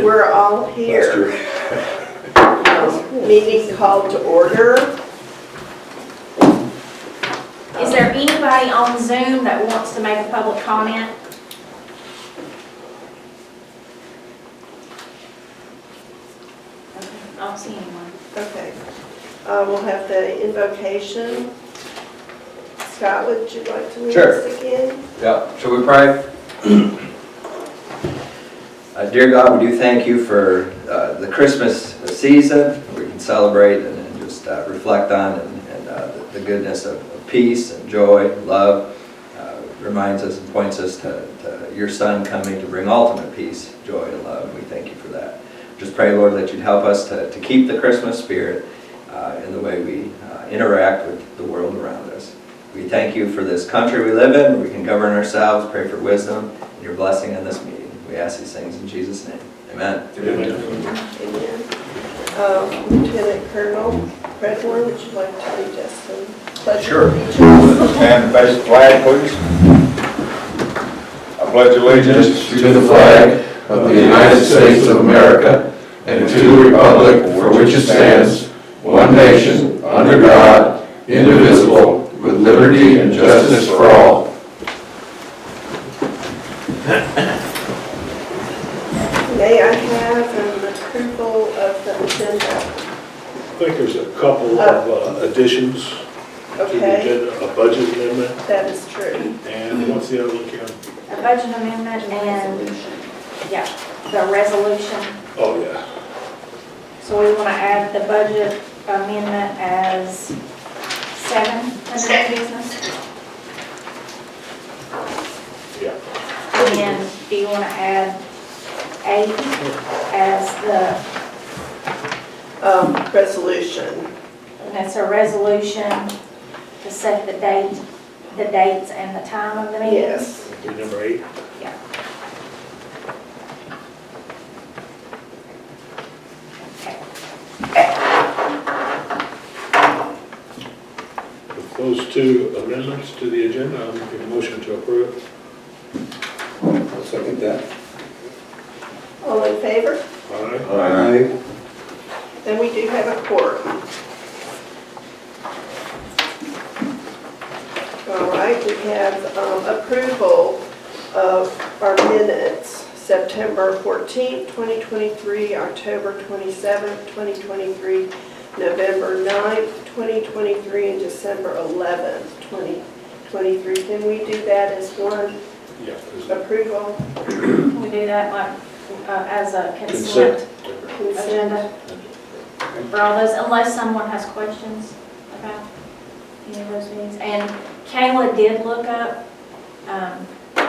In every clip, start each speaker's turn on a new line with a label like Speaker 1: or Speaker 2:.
Speaker 1: We're all here. Meeting called to order.
Speaker 2: Is there anybody on Zoom that wants to make a public comment? Okay, I don't see anyone.
Speaker 1: Okay. We'll have the invocation. Scott, would you like to lead us again?
Speaker 3: Yeah, shall we pray? Dear God, we do thank you for the Christmas season. We can celebrate and just reflect on the goodness of peace and joy, love. Reminds us and points us to your Son coming to bring ultimate peace, joy, and love. We thank you for that. Just pray, Lord, that you'd help us to keep the Christmas spirit in the way we interact with the world around us. We thank you for this country we live in, where we can govern ourselves. Pray for wisdom and your blessing in this meeting. We ask these things in Jesus' name. Amen.
Speaker 1: Amen. Lieutenant Colonel Predwin, would you like to lead us in pledge of allegiance?
Speaker 4: Stand and face the flag, please. I pledge allegiance
Speaker 5: to the flag of the United States of America and to the republic for which it stands, one nation, under God, indivisible, with liberty and justice for all.
Speaker 1: May I have an approval of the agenda?
Speaker 6: I think there's a couple of additions to the
Speaker 1: Okay,
Speaker 6: agenda, a budget amendment,
Speaker 1: that is true.
Speaker 6: and what's the other one, Kim?
Speaker 2: A budget amendment and, yeah, the resolution.
Speaker 6: Oh, yeah.
Speaker 2: So we want to add the budget amendment as 7 under new business.
Speaker 6: Yeah.
Speaker 2: And do you want to add 8 as
Speaker 1: Resolution.
Speaker 2: and that's a resolution to set the dates and the time of the meetings?
Speaker 1: Yes.
Speaker 6: Be number 8.
Speaker 2: Yeah. Okay.
Speaker 6: With those two amendments to the agenda, I'll make a motion to approve.
Speaker 5: I'll second that.
Speaker 1: All in favor?
Speaker 6: Aye.
Speaker 5: Aye.
Speaker 1: Then we do have a quorum. All right, we have approval of our minutes, September 14th, 2023, October 27th, 2023, November 9th, 2023, and December 11th, 2023. Can we do that as one
Speaker 6: Yeah.
Speaker 1: approval?
Speaker 2: We do that like as a consent
Speaker 1: Consent?
Speaker 2: agenda for all those, unless someone has questions about any of those meetings. And Kayla did look up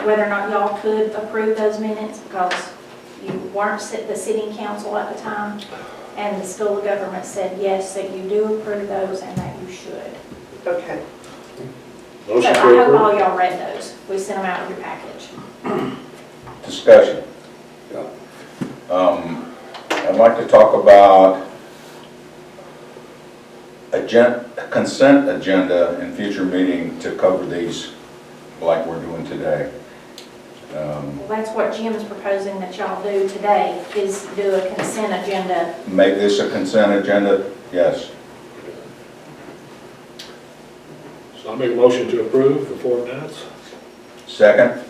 Speaker 2: whether or not y'all could approve those minutes because you weren't the sitting council at the time. And the school of government said yes, that you do approve those and that you should.
Speaker 1: Okay.
Speaker 2: So
Speaker 6: Motion
Speaker 2: I
Speaker 6: to
Speaker 2: hope
Speaker 6: approve.
Speaker 2: all y'all read those. We sent them out with your package.
Speaker 4: Discussion. I'd like to talk about a consent agenda in future meeting to cover these like we're doing today.
Speaker 2: Well, that's what Jim's proposing that y'all do today, is do a consent agenda.
Speaker 4: Make this a consent agenda? Yes.
Speaker 6: So I'll make a motion to approve the 4 minutes.
Speaker 4: Second?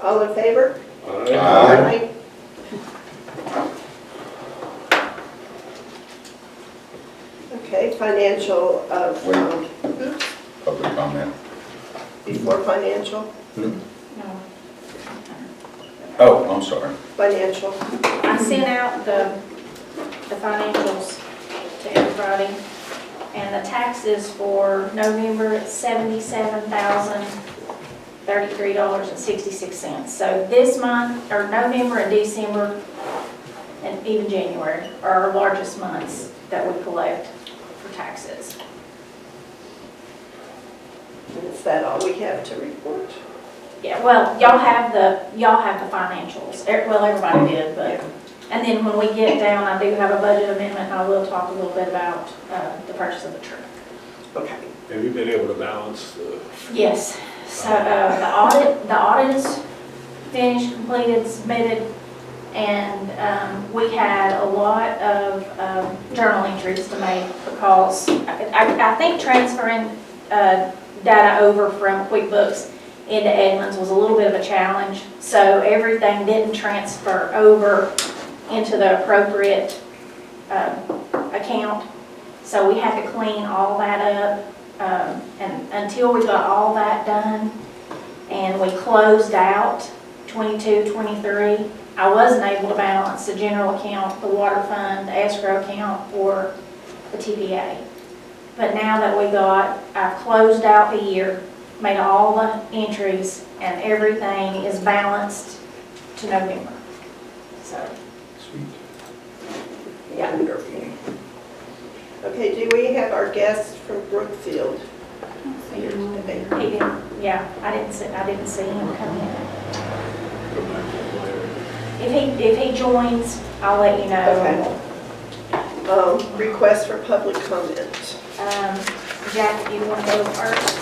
Speaker 1: All in favor?
Speaker 6: Aye.
Speaker 4: Aye.
Speaker 1: Okay, financial of,
Speaker 4: Wait. Public comment.
Speaker 1: before financial,
Speaker 2: No.
Speaker 4: Oh, I'm sorry.
Speaker 1: financial.
Speaker 2: I sent out the financials to everybody, and the taxes for November, it's $77,033.66. So this month, or November and December, and even January, are our largest months that we collect for taxes.
Speaker 1: Is that all we have to report?
Speaker 2: Yeah, well, y'all have the financials. Well, everybody did, but, and then when we get down, I do have a budget amendment, and I will talk a little bit about the purchase of the truck.
Speaker 1: Okay.
Speaker 6: Have you been able to balance the?
Speaker 2: Yes, so the audit is finished, completed, submitted. And we had a lot of journal entries to make because I think transferring data over from QuickBooks into Edmunds was a little bit of a challenge. So everything didn't transfer over into the appropriate account. So we had to clean all that up. And until we got all that done and we closed out 22, 23, I wasn't able to balance the general account, the water fund, the escrow account, or the TPA. But now that I've closed out the year, made all the entries, and everything is balanced to November. So,
Speaker 1: Yeah. Okay, do we have our guest from Brookfield here today?
Speaker 2: he didn't, yeah, I didn't see him come in.
Speaker 6: Go back to the later.
Speaker 2: If he joins, I'll let you know.
Speaker 1: Okay. Request for public comment.
Speaker 2: Jack, you want to go first?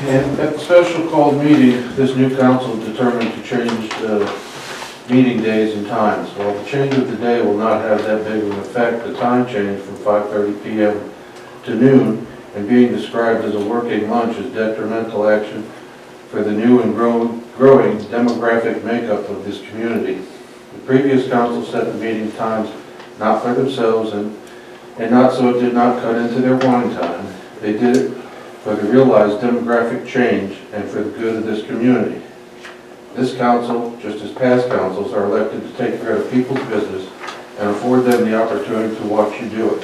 Speaker 5: And at the special called meeting, this new council determined to change the meeting days and times. While the change of the day will not have that big of an effect, the time change from 5:30 p.m. to noon and being described as a working lunch is detrimental action for the new and growing demographic makeup of this community. The previous council set the meeting times not for themselves and not so it did not cut into their wine time. They did it for the realized demographic change and for the good of this community. This council, just as past councils, are elected to take care of people's business and afford them the opportunity to watch you do it.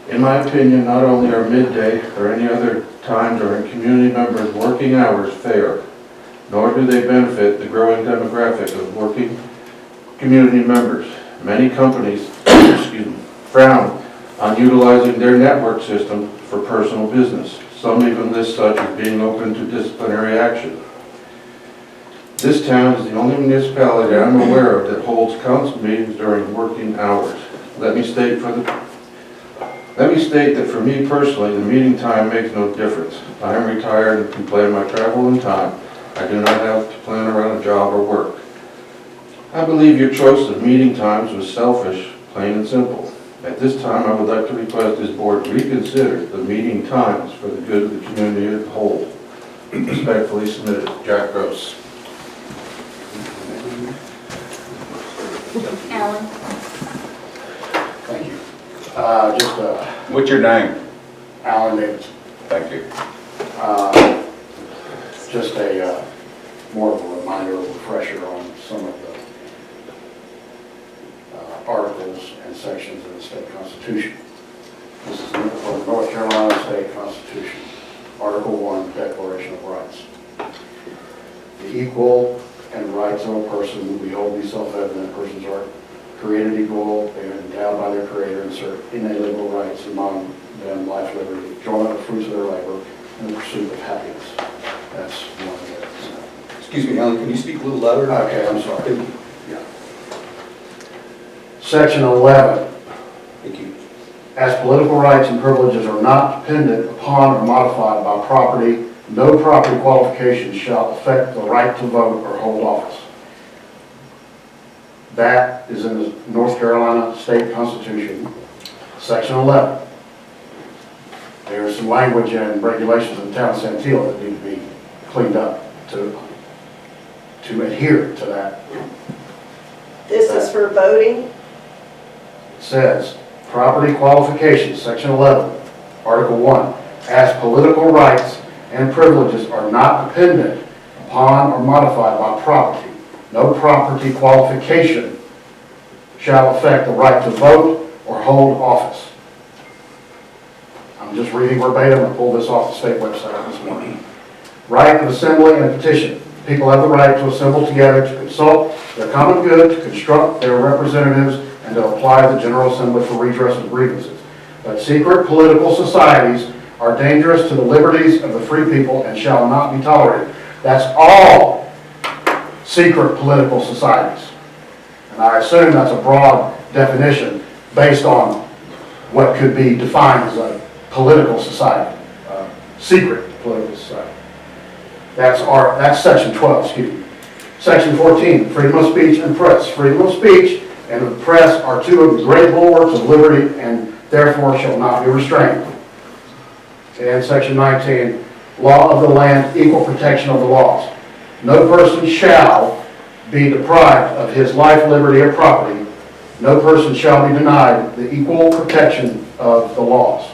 Speaker 5: In my opinion, not only are midday or any other time during community members' working hours fair, nor do they benefit the growing demographic of working community members. Many companies frown on utilizing their network system for personal business. Some even list such as being open to disciplinary action. This town is the only municipality I'm aware of that holds council meetings during working hours. Let me state that for me personally, the meeting time makes no difference. I am retired and can plan my travel and time. I do not have to plan around a job or work. I believe your choice of meeting times was selfish, plain and simple. At this time, I would like to request this board reconsider the meeting times for the good of the community as a whole. Respectfully submitted, Jack Gross.
Speaker 2: Alan?
Speaker 7: Thank you.
Speaker 4: What's your name?
Speaker 7: Alan Davis.
Speaker 4: Thank you.
Speaker 7: Just more of a reminder, a refresher on some of the articles and sections of the state constitution. This is for the North Carolina State Constitution. Article 1, Declaration of Rights. The equal and rights of a person will behold be self-evident. Persons are created equal, they are endowed by their Creator and serve inalienable rights, among them life, liberty, enjoyment of the fruits of their labor, and the pursuit of happiness. That's one of the.
Speaker 8: Excuse me, Alan, can you speak a little louder?
Speaker 7: Okay, I'm sorry. Yeah. Section 11.
Speaker 8: Thank you.
Speaker 7: As political rights and privileges are not dependent upon or modified by property, no property qualifications shall affect the right to vote or hold office. That is in the North Carolina State Constitution, Section 11. There's some language and regulations in the town of Santeetlah that need to be cleaned up to adhere to that.
Speaker 1: This is for voting.
Speaker 7: It says, property qualifications, Section 11, Article 1, as political rights and privileges are not dependent upon or modified by property, no property qualification shall affect the right to vote or hold office. I'm just reading verbatim. I pulled this off the state website this morning. Right of assembly and petition. People have the right to assemble together to consult their common good, to construct their representatives, and to apply to the General Assembly for redress of grievances. But secret political societies are dangerous to the liberties of the free people and shall not be tolerated. That's all secret political societies. And I assume that's a broad definition based on what could be defined as a political society, secret political society. That's section 12, excuse me. Section 14, freedom of speech and press. Freedom of speech and the press are two of the great bulwarks of liberty and therefore shall not be restrained. And section 19, law of the land, equal protection of the laws. No person shall be deprived of his life, liberty, or property. No person shall be denied the equal protection of the laws.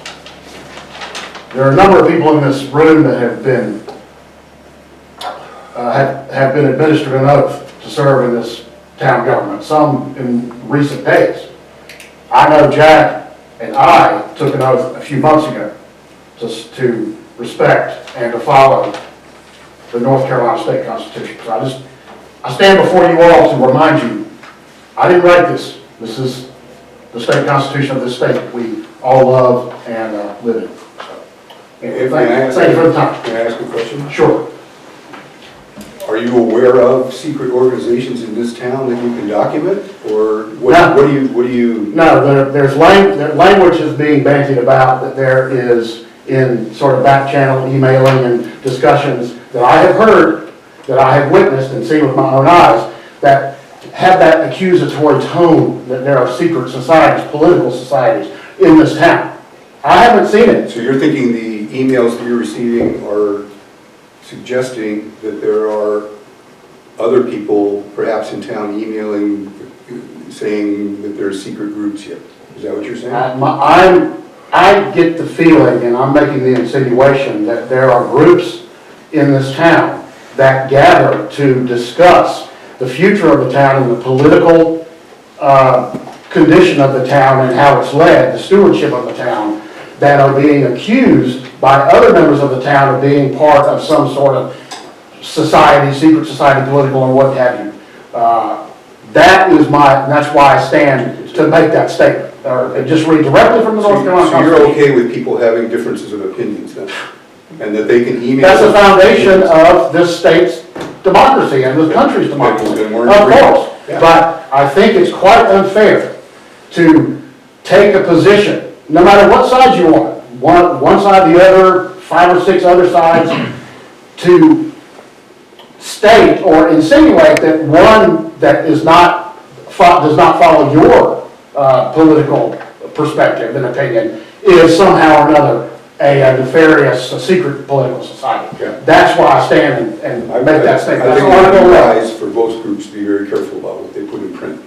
Speaker 7: There are a number of people in this room that have been administered an oath to serve in this town government, some in recent days. I know Jack and I took an oath a few months ago to respect and to follow the North Carolina State Constitution. So I stand before you all to remind you, I didn't write this. This is the state constitution of this state we all love and live in. So, anyway, thank you for the time.
Speaker 8: Can I ask a question?
Speaker 7: Sure.
Speaker 8: Are you aware of secret organizations in this town that you can document? Or what,
Speaker 7: No.
Speaker 8: what do you?
Speaker 7: No, there's language is being bandied about that there is in sort of back channel emailing and discussions that I have heard, that I have witnessed and seen with my own eyes, that have that accusatory tone that there are secret societies, political societies in this town. I haven't seen it.
Speaker 8: So you're thinking the emails that you're receiving are suggesting that there are other people perhaps in town emailing, saying that there are secret groups here? Is that what you're saying?
Speaker 7: I get the feeling, and I'm making the insinuation, that there are groups in this town that gather to discuss the future of the town and the political condition of the town and how it's led, the stewardship of the town, that are being accused by other members of the town of being part of some sort of society, secret society, political, or what have you. That's why I stand to make that statement. Or just read directly from the North Carolina
Speaker 8: So you're
Speaker 7: Constitution.
Speaker 8: okay with people having differences of opinions then? And that they can email?
Speaker 7: That's the foundation of this state's democracy and this country's democracy.
Speaker 8: Then we're in
Speaker 7: Of
Speaker 8: agreement.
Speaker 7: course.
Speaker 8: Yeah.
Speaker 7: But I think it's quite unfair to take a position, no matter what side you want, one side, the other, 5 or 6 other sides, to state or insinuate that one that does not follow your political perspective and opinion is somehow or another a nefarious, secret political society.
Speaker 8: Yeah.
Speaker 7: That's why I stand and make that statement.
Speaker 8: I
Speaker 7: That's
Speaker 8: think
Speaker 7: Article
Speaker 8: it's
Speaker 7: 11.
Speaker 8: wise for both groups to be very careful about what they put in print.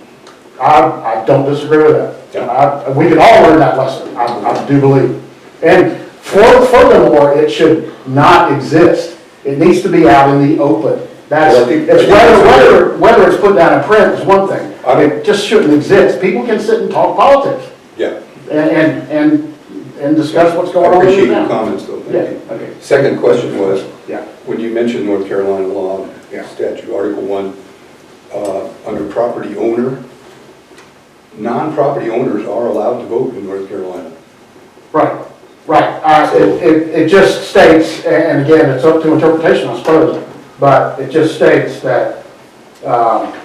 Speaker 7: I don't disagree with that.
Speaker 8: Yeah.
Speaker 7: We can all learn that lesson, I do believe. And furthermore, it should not exist. It needs to be out in the open.
Speaker 8: Well, I think
Speaker 7: Whether it's put down in print is one thing. It just shouldn't exist. People can sit and talk politics
Speaker 8: Yeah.
Speaker 7: and discuss what's
Speaker 8: I
Speaker 7: going on in
Speaker 8: appreciate
Speaker 7: the
Speaker 8: your
Speaker 7: town.
Speaker 8: comments though,
Speaker 7: Yeah,
Speaker 8: thank you.
Speaker 7: okay.
Speaker 8: Second question was,
Speaker 7: Yeah.
Speaker 8: when you mentioned North Carolina law,
Speaker 7: Yeah.
Speaker 8: statute, Article 1, under property owner, non-property owners are allowed to vote in North Carolina.
Speaker 7: Right. It just states, and again, it's up to interpretation, I suppose, but it just states that, and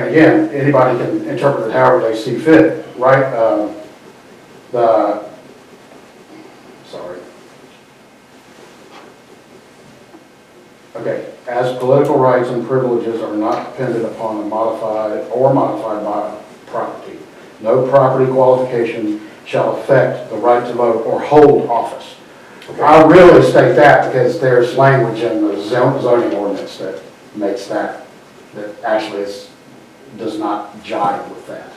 Speaker 7: again, anybody can interpret it however they see fit, right? Okay, as political rights and privileges are not dependent upon the modified by property, no property qualification shall affect the right to vote or hold office. I really state that because there's language in the zoning ordinance that makes that actually does not jive with that.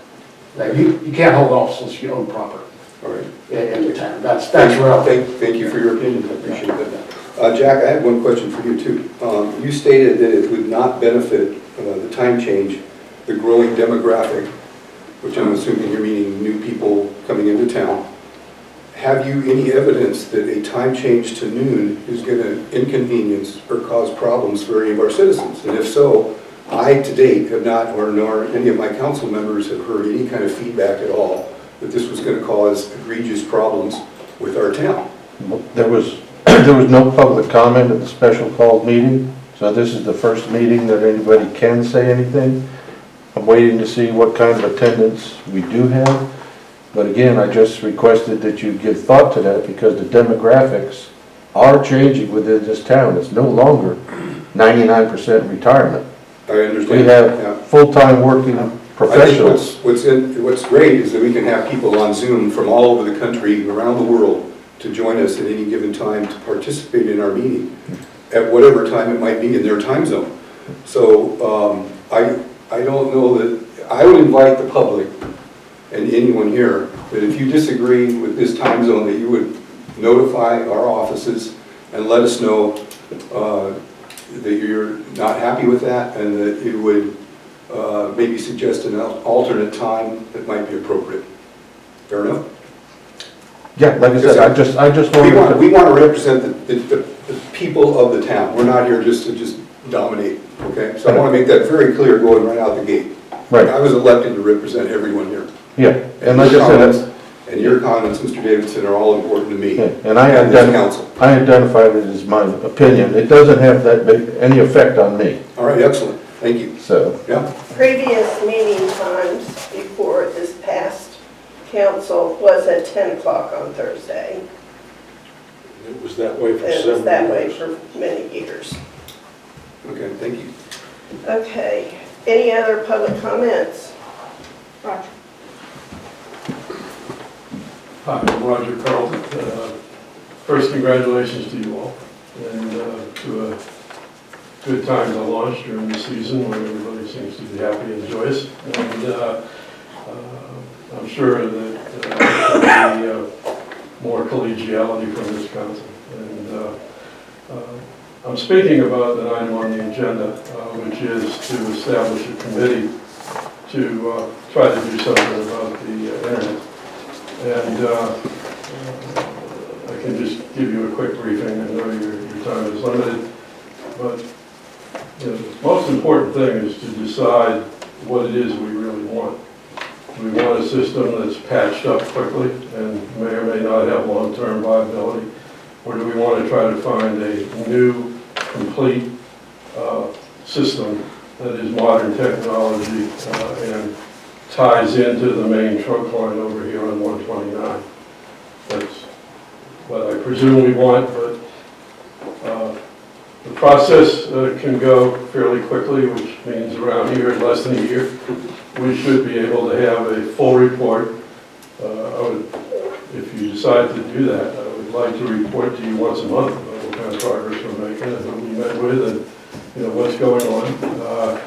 Speaker 7: That you can't hold office unless you own property
Speaker 8: All right.
Speaker 7: in the town. That's real.
Speaker 8: Thank you for your opinion, I appreciate that. Jack, I have one question for you too. You stated that it would not benefit the time change, the growing demographic, which I'm assuming you're meaning new people coming into town. Have you any evidence that a time change to noon is going to inconvenience or cause problems for any of our citizens? And if so, I to date have not, or nor any of my council members have heard any kind of feedback at all that this was going to cause egregious problems with our town.
Speaker 5: There was no public comment at the special called meeting, so this is the first meeting that anybody can say anything. I'm waiting to see what kind of attendance we do have. But again, I just requested that you give thought to that because the demographics are changing within this town. It's no longer 99% retirement.
Speaker 8: I understand.
Speaker 5: We
Speaker 8: Yeah.
Speaker 5: have full-time working
Speaker 8: I think
Speaker 5: professionals.
Speaker 8: what's great is that we can have people on Zoom from all over the country, around the world, to join us at any given time to participate in our meeting, at whatever time it might be in their time zone. So I don't know that, I would invite the public and anyone here that if you disagree with this time zone, that you would notify our offices and let us know that you're not happy with that, and that you would maybe suggest an alternate time that might be appropriate. Fair enough?
Speaker 5: Yeah, like I said, I just wanted to.
Speaker 8: We want to represent the people of the town. We're not here just to dominate, okay? So I want to make that very clear going right out the gate.
Speaker 5: Right.
Speaker 8: I was elected to represent everyone here.
Speaker 5: Yeah, and like I said,
Speaker 8: And your comments, Mr. Davidson, are all important to me.
Speaker 5: yeah, and I
Speaker 8: this council.
Speaker 5: identified it as my opinion. It doesn't have that big, any effect on me,
Speaker 8: All right, excellent. Thank you.
Speaker 5: so.
Speaker 8: Yeah?
Speaker 1: Previous meeting times before this past council was at 10 o'clock on Thursday.
Speaker 6: It was that way for
Speaker 1: It
Speaker 6: several
Speaker 1: was that way
Speaker 6: years.
Speaker 1: for many years.
Speaker 8: Okay, thank you.
Speaker 1: Okay, any other public comments?
Speaker 2: Roger.
Speaker 9: Hi, I'm Roger Carlton. First, congratulations to you all, and to a good time to launch during the season when everybody seems to be happy and joyous. And I'm sure that there will be more collegiality from this council. And I'm speaking about an item on the agenda, which is to establish a committee to try to do something about the internet. And I can just give you a quick briefing. I know your time is limited, but the most important thing is to decide what it is we really want. Do we want a system that's patched up quickly and may or may not have long-term viability? Or do we want to try to find a new, complete system that is modern technology and ties into the main trunk line over here on 129. That's what I presume we want, but the process can go fairly quickly, which means around here in less than a year, we should be able to have a full report. If you decide to do that, I would like to report to you once a month about what kind of progress we're making and who we met with and what's going on.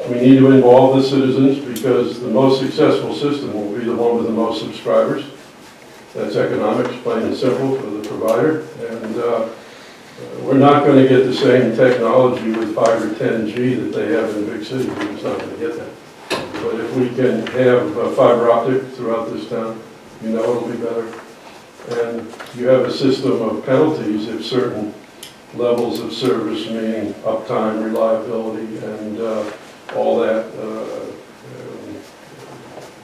Speaker 9: We need to involve the citizens because the most successful system will be the one with the most subscribers. That's economics, plain and simple for the provider. And we're not going to get the same technology with 5 or 10G that they have in big cities. We're just not going to get that. But if we can have fiber optic throughout this town, it'll be better. And you have a system of penalties if certain levels of service, meaning uptime, reliability, and all that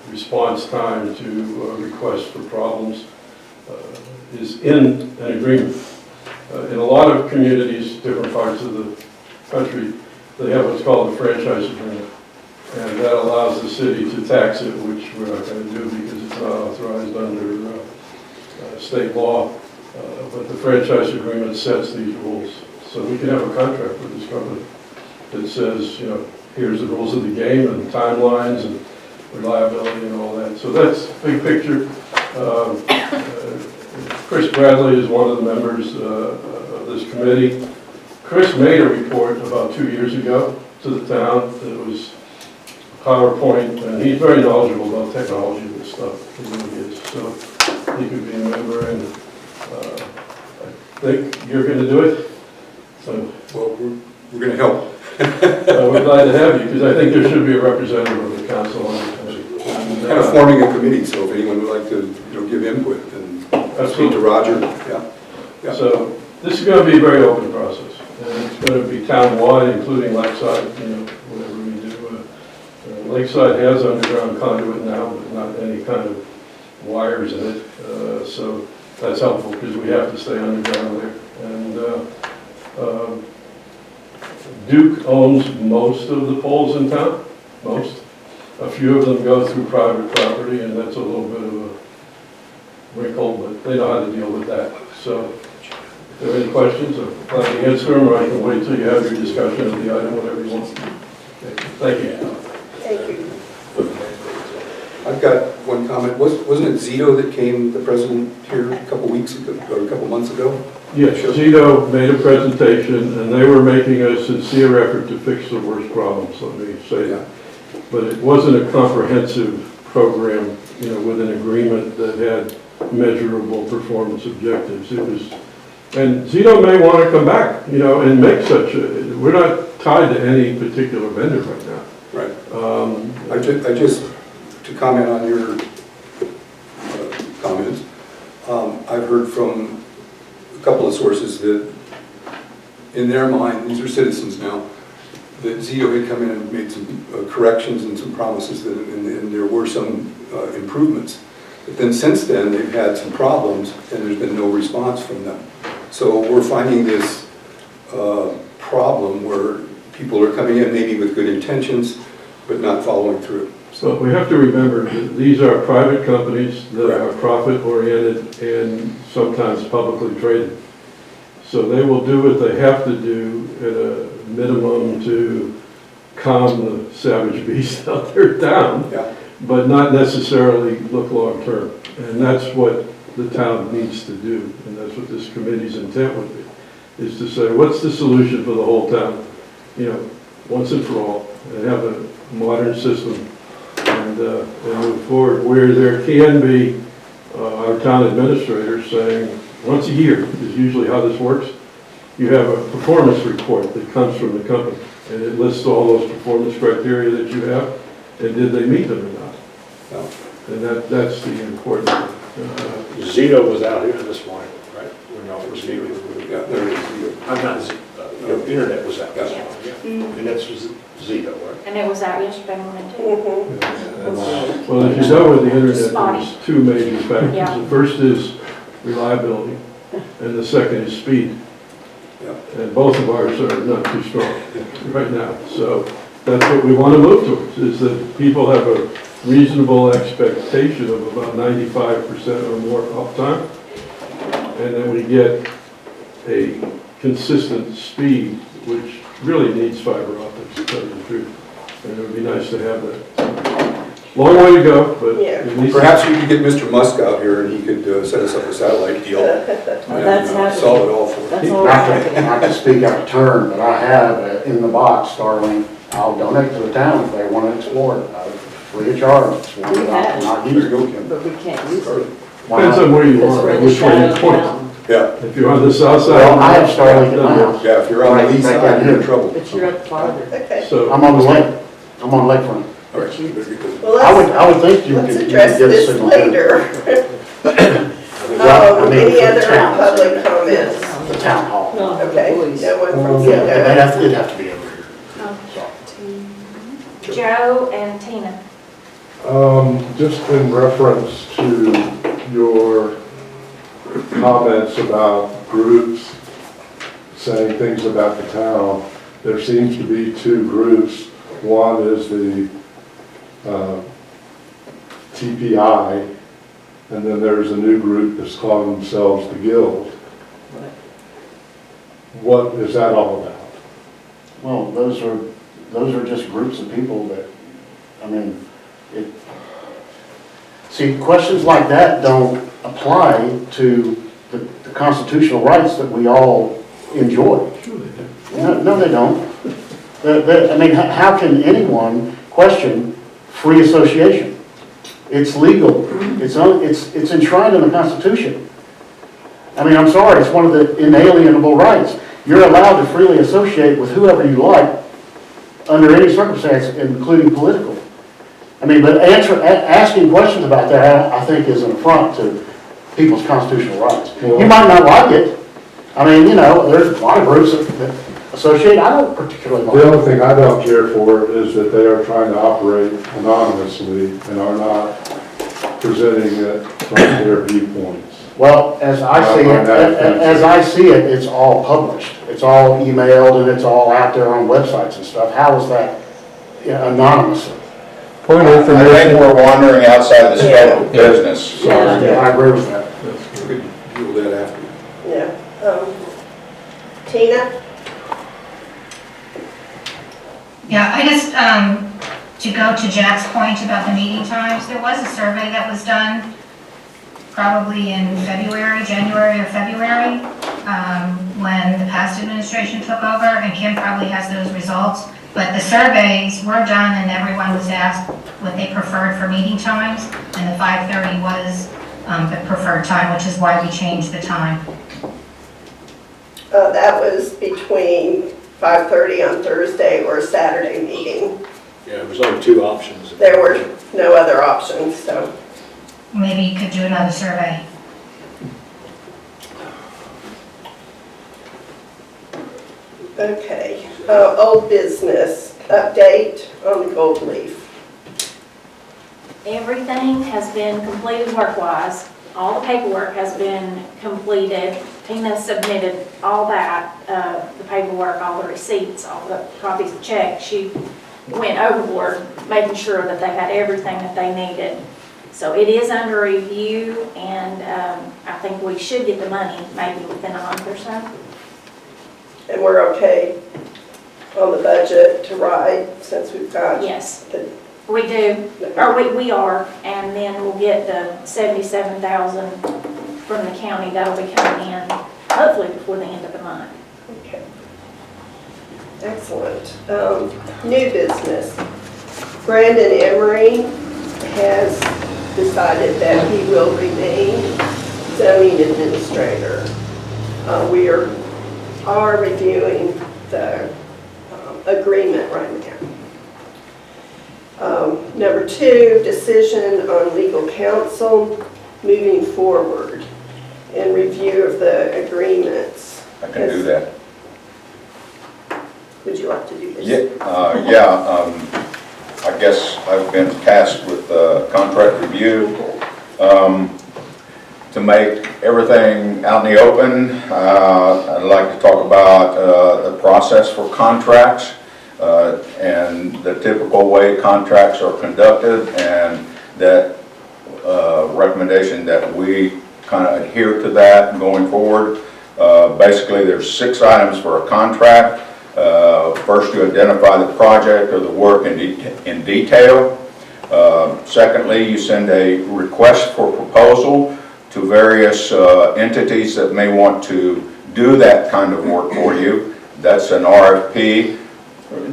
Speaker 9: response time to requests for problems is in an agreement. In a lot of communities, different parts of the country, they have what's called a franchise agreement. And that allows the city to tax it, which we're not going to do because it's not authorized under state law. But the franchise agreement sets these rules. So we can have a contract with this company that says, here's the rules of the game and timelines and reliability and all that. So that's big picture. Chris Bradley is one of the members of this committee. Chris made a report about 2 years ago to the town that was PowerPoint, and he's very knowledgeable about technology and stuff. He really is. So he could be a member, and I think you're going to do it. So
Speaker 8: Well, we're going to help.
Speaker 9: we're glad to have you, because I think there should be a representative of the council on the committee. And,
Speaker 8: Kind of forming a committee, so if anyone would like to, give input, then speak to Roger. Yeah.
Speaker 9: So this is going to be a very open process, and it's going to be town-wide, including Lakeside, whatever we do. Lakeside has underground conduit now, but not any kind of wires in it, so that's helpful because we have to stay underground there. And Duke owns most of the poles in town, most. A few of them go through private property, and that's a little bit of a wrinkle, but they know how to deal with that. So If there are any questions, I'm glad to answer them, or I can wait till you have your discussion of the item, whatever you want. Thank you.
Speaker 1: Thank you.
Speaker 8: I've got one comment. Wasn't it Zito that came, the president, here a couple weeks ago, or a couple months ago?
Speaker 9: Yes, Zito made a presentation, and they were making a sincere effort to fix the worst problems, let me say that. But it wasn't a comprehensive program, with an agreement that had measurable performance objectives. It was, and Zito may want to come back, and make such a, we're not tied to any particular vendor right now.
Speaker 8: Right. I just, to comment on your comments, I've heard from a couple of sources that in their mind, these are citizens now, that Zito had come in and made some corrections and some promises that, and there were some improvements. But then since then, they've had some problems and there's been no response from them. So we're finding this problem where people are coming in maybe with good intentions, but not following through.
Speaker 9: So we have to remember that these are private companies that are profit-oriented and sometimes publicly traded. So they will do what they have to do at a minimum to calm the savage beast out there down, but not necessarily look long-term. And that's what the town needs to do, and that's what this committee's intent would be, is to say, what's the solution for the whole town, once and for all, and have a modern system and move forward, where there can be our town administrators saying, once a year is usually how this works, you have a performance report that comes from the company, and it lists all those performance criteria that you have, and did they meet them or not?
Speaker 8: No.
Speaker 9: And that's the important thing.
Speaker 6: Zito was out here this morning, right? When y'all were speaking.
Speaker 8: Yeah, there it is, Zito.
Speaker 6: I'm not, the internet was out this
Speaker 8: Yeah.
Speaker 6: morning, yeah. And that's Zito, right?
Speaker 2: And it was out yesterday morning too.
Speaker 9: Well, as you know, with the internet,
Speaker 2: Spotty.
Speaker 9: there's two major factors.
Speaker 2: Yeah.
Speaker 9: The first is reliability, and the second is speed. And both of ours are not too strong right now. So that's what we want to move towards, is that people have a reasonable expectation of about 95% or more uptime, and then we get a consistent speed, which really needs fiber optics, to tell you the truth. And it would be nice to have that. Long way to go, but at least...
Speaker 8: Perhaps we could get Mr. Musk out here and he could set us up a satellite deal. And solve it all for us.
Speaker 7: Not to speak out of turn, but I have in the box Starlink. I'll donate to the town if they want to explore it, free of charge. It's one that I'll use.
Speaker 8: There you go, Kim.
Speaker 10: But we can't use it.
Speaker 9: Depends on where you are, which way you point.
Speaker 8: Yeah.
Speaker 9: If you're on the south side...
Speaker 7: Well, I have Starlink in my house.
Speaker 8: Yeah, if you're on the east side, you're in trouble.
Speaker 10: But you're up farther.
Speaker 1: Okay.
Speaker 9: So,
Speaker 7: I'm on the lake. I'm on lakefront.
Speaker 8: All right, very good.
Speaker 1: Well,
Speaker 7: I would think you could
Speaker 1: let's
Speaker 7: get
Speaker 1: address
Speaker 7: a
Speaker 1: this
Speaker 7: signal.
Speaker 1: later.
Speaker 7: Well, I mean,
Speaker 1: Any
Speaker 7: for the
Speaker 1: other
Speaker 7: town.
Speaker 1: public comments?
Speaker 7: The town hall.
Speaker 10: No,
Speaker 1: Okay,
Speaker 10: the police.
Speaker 1: no one from
Speaker 7: Yeah,
Speaker 1: Zito.
Speaker 7: it'd have to be over here.
Speaker 2: Joe and Tina.
Speaker 5: Just in reference to your comments about groups saying things about the town, there seems to be two groups. One is the TPI, and then there's a new group that's calling themselves the Guild. What is that all about?
Speaker 7: Well, those are just groups of people that, see, questions like that don't apply to the constitutional rights that we all enjoy. No, they don't. How can anyone question free association? It's legal. It's enshrined in the Constitution. I'm sorry, it's one of the inalienable rights. You're allowed to freely associate with whoever you like under any circumstance, including political. But asking questions about that, I think, is an affront to people's constitutional rights. You might not like it. There's a lot of groups that associate. I don't particularly like it.
Speaker 5: The only thing I don't care for is that they are trying to operate anonymously and are not presenting it from their viewpoints.
Speaker 7: Well, as I see it, it's all published. It's all emailed and it's all out there on websites and stuff. How is that anonymously?
Speaker 4: Point of information. I think we're wandering outside the scope of business.
Speaker 7: Yeah, I agree with that.
Speaker 8: We could deal with that after.
Speaker 1: Yeah. Tina?
Speaker 10: Yeah, I just, to go to Jack's point about the meeting times, there was a survey that was done probably in January or February, when the past administration took over, and Kim probably has those results. But the surveys were done and everyone was asked what they preferred for meeting times, and the 5:30 was the preferred time, which is why we changed the time.
Speaker 1: That was between 5:30 on Thursday or Saturday meeting.
Speaker 6: Yeah, there was only two options.
Speaker 1: There were no other options, so.
Speaker 10: Maybe you could do another survey.
Speaker 1: Okay, old business, update on the gold leaf.
Speaker 2: Everything has been completed work-wise. All the paperwork has been completed. Tina submitted all that, the paperwork, all the receipts, all the copies of checks. She went overboard, making sure that they had everything that they needed. So it is under review, and I think we should get the money maybe within a month or so.
Speaker 1: And we're okay on the budget to ride since we've got.
Speaker 2: Yes,
Speaker 1: the.
Speaker 2: we do, or we are, and then we'll get the $77,000 from the county. That'll be coming in hopefully before the end of the month.
Speaker 1: Okay. Excellent. New business. Brandon Emery has decided that he will remain zoning administrator. We are reviewing the agreement right now. Number 2, decision on legal counsel moving forward and review of the agreements.
Speaker 4: I can do that.
Speaker 1: Would you like to do this?
Speaker 4: I guess I've been tasked with contract review. To make everything out in the open, I'd like to talk about the process for contracts and the typical way contracts are conducted, and that recommendation that we kind of adhere to that going forward. Basically, there's 6 items for a contract. First, you identify the project or the work in detail. Secondly, you send a request for proposal to various entities that may want to do that kind of work for you. That's an RFP.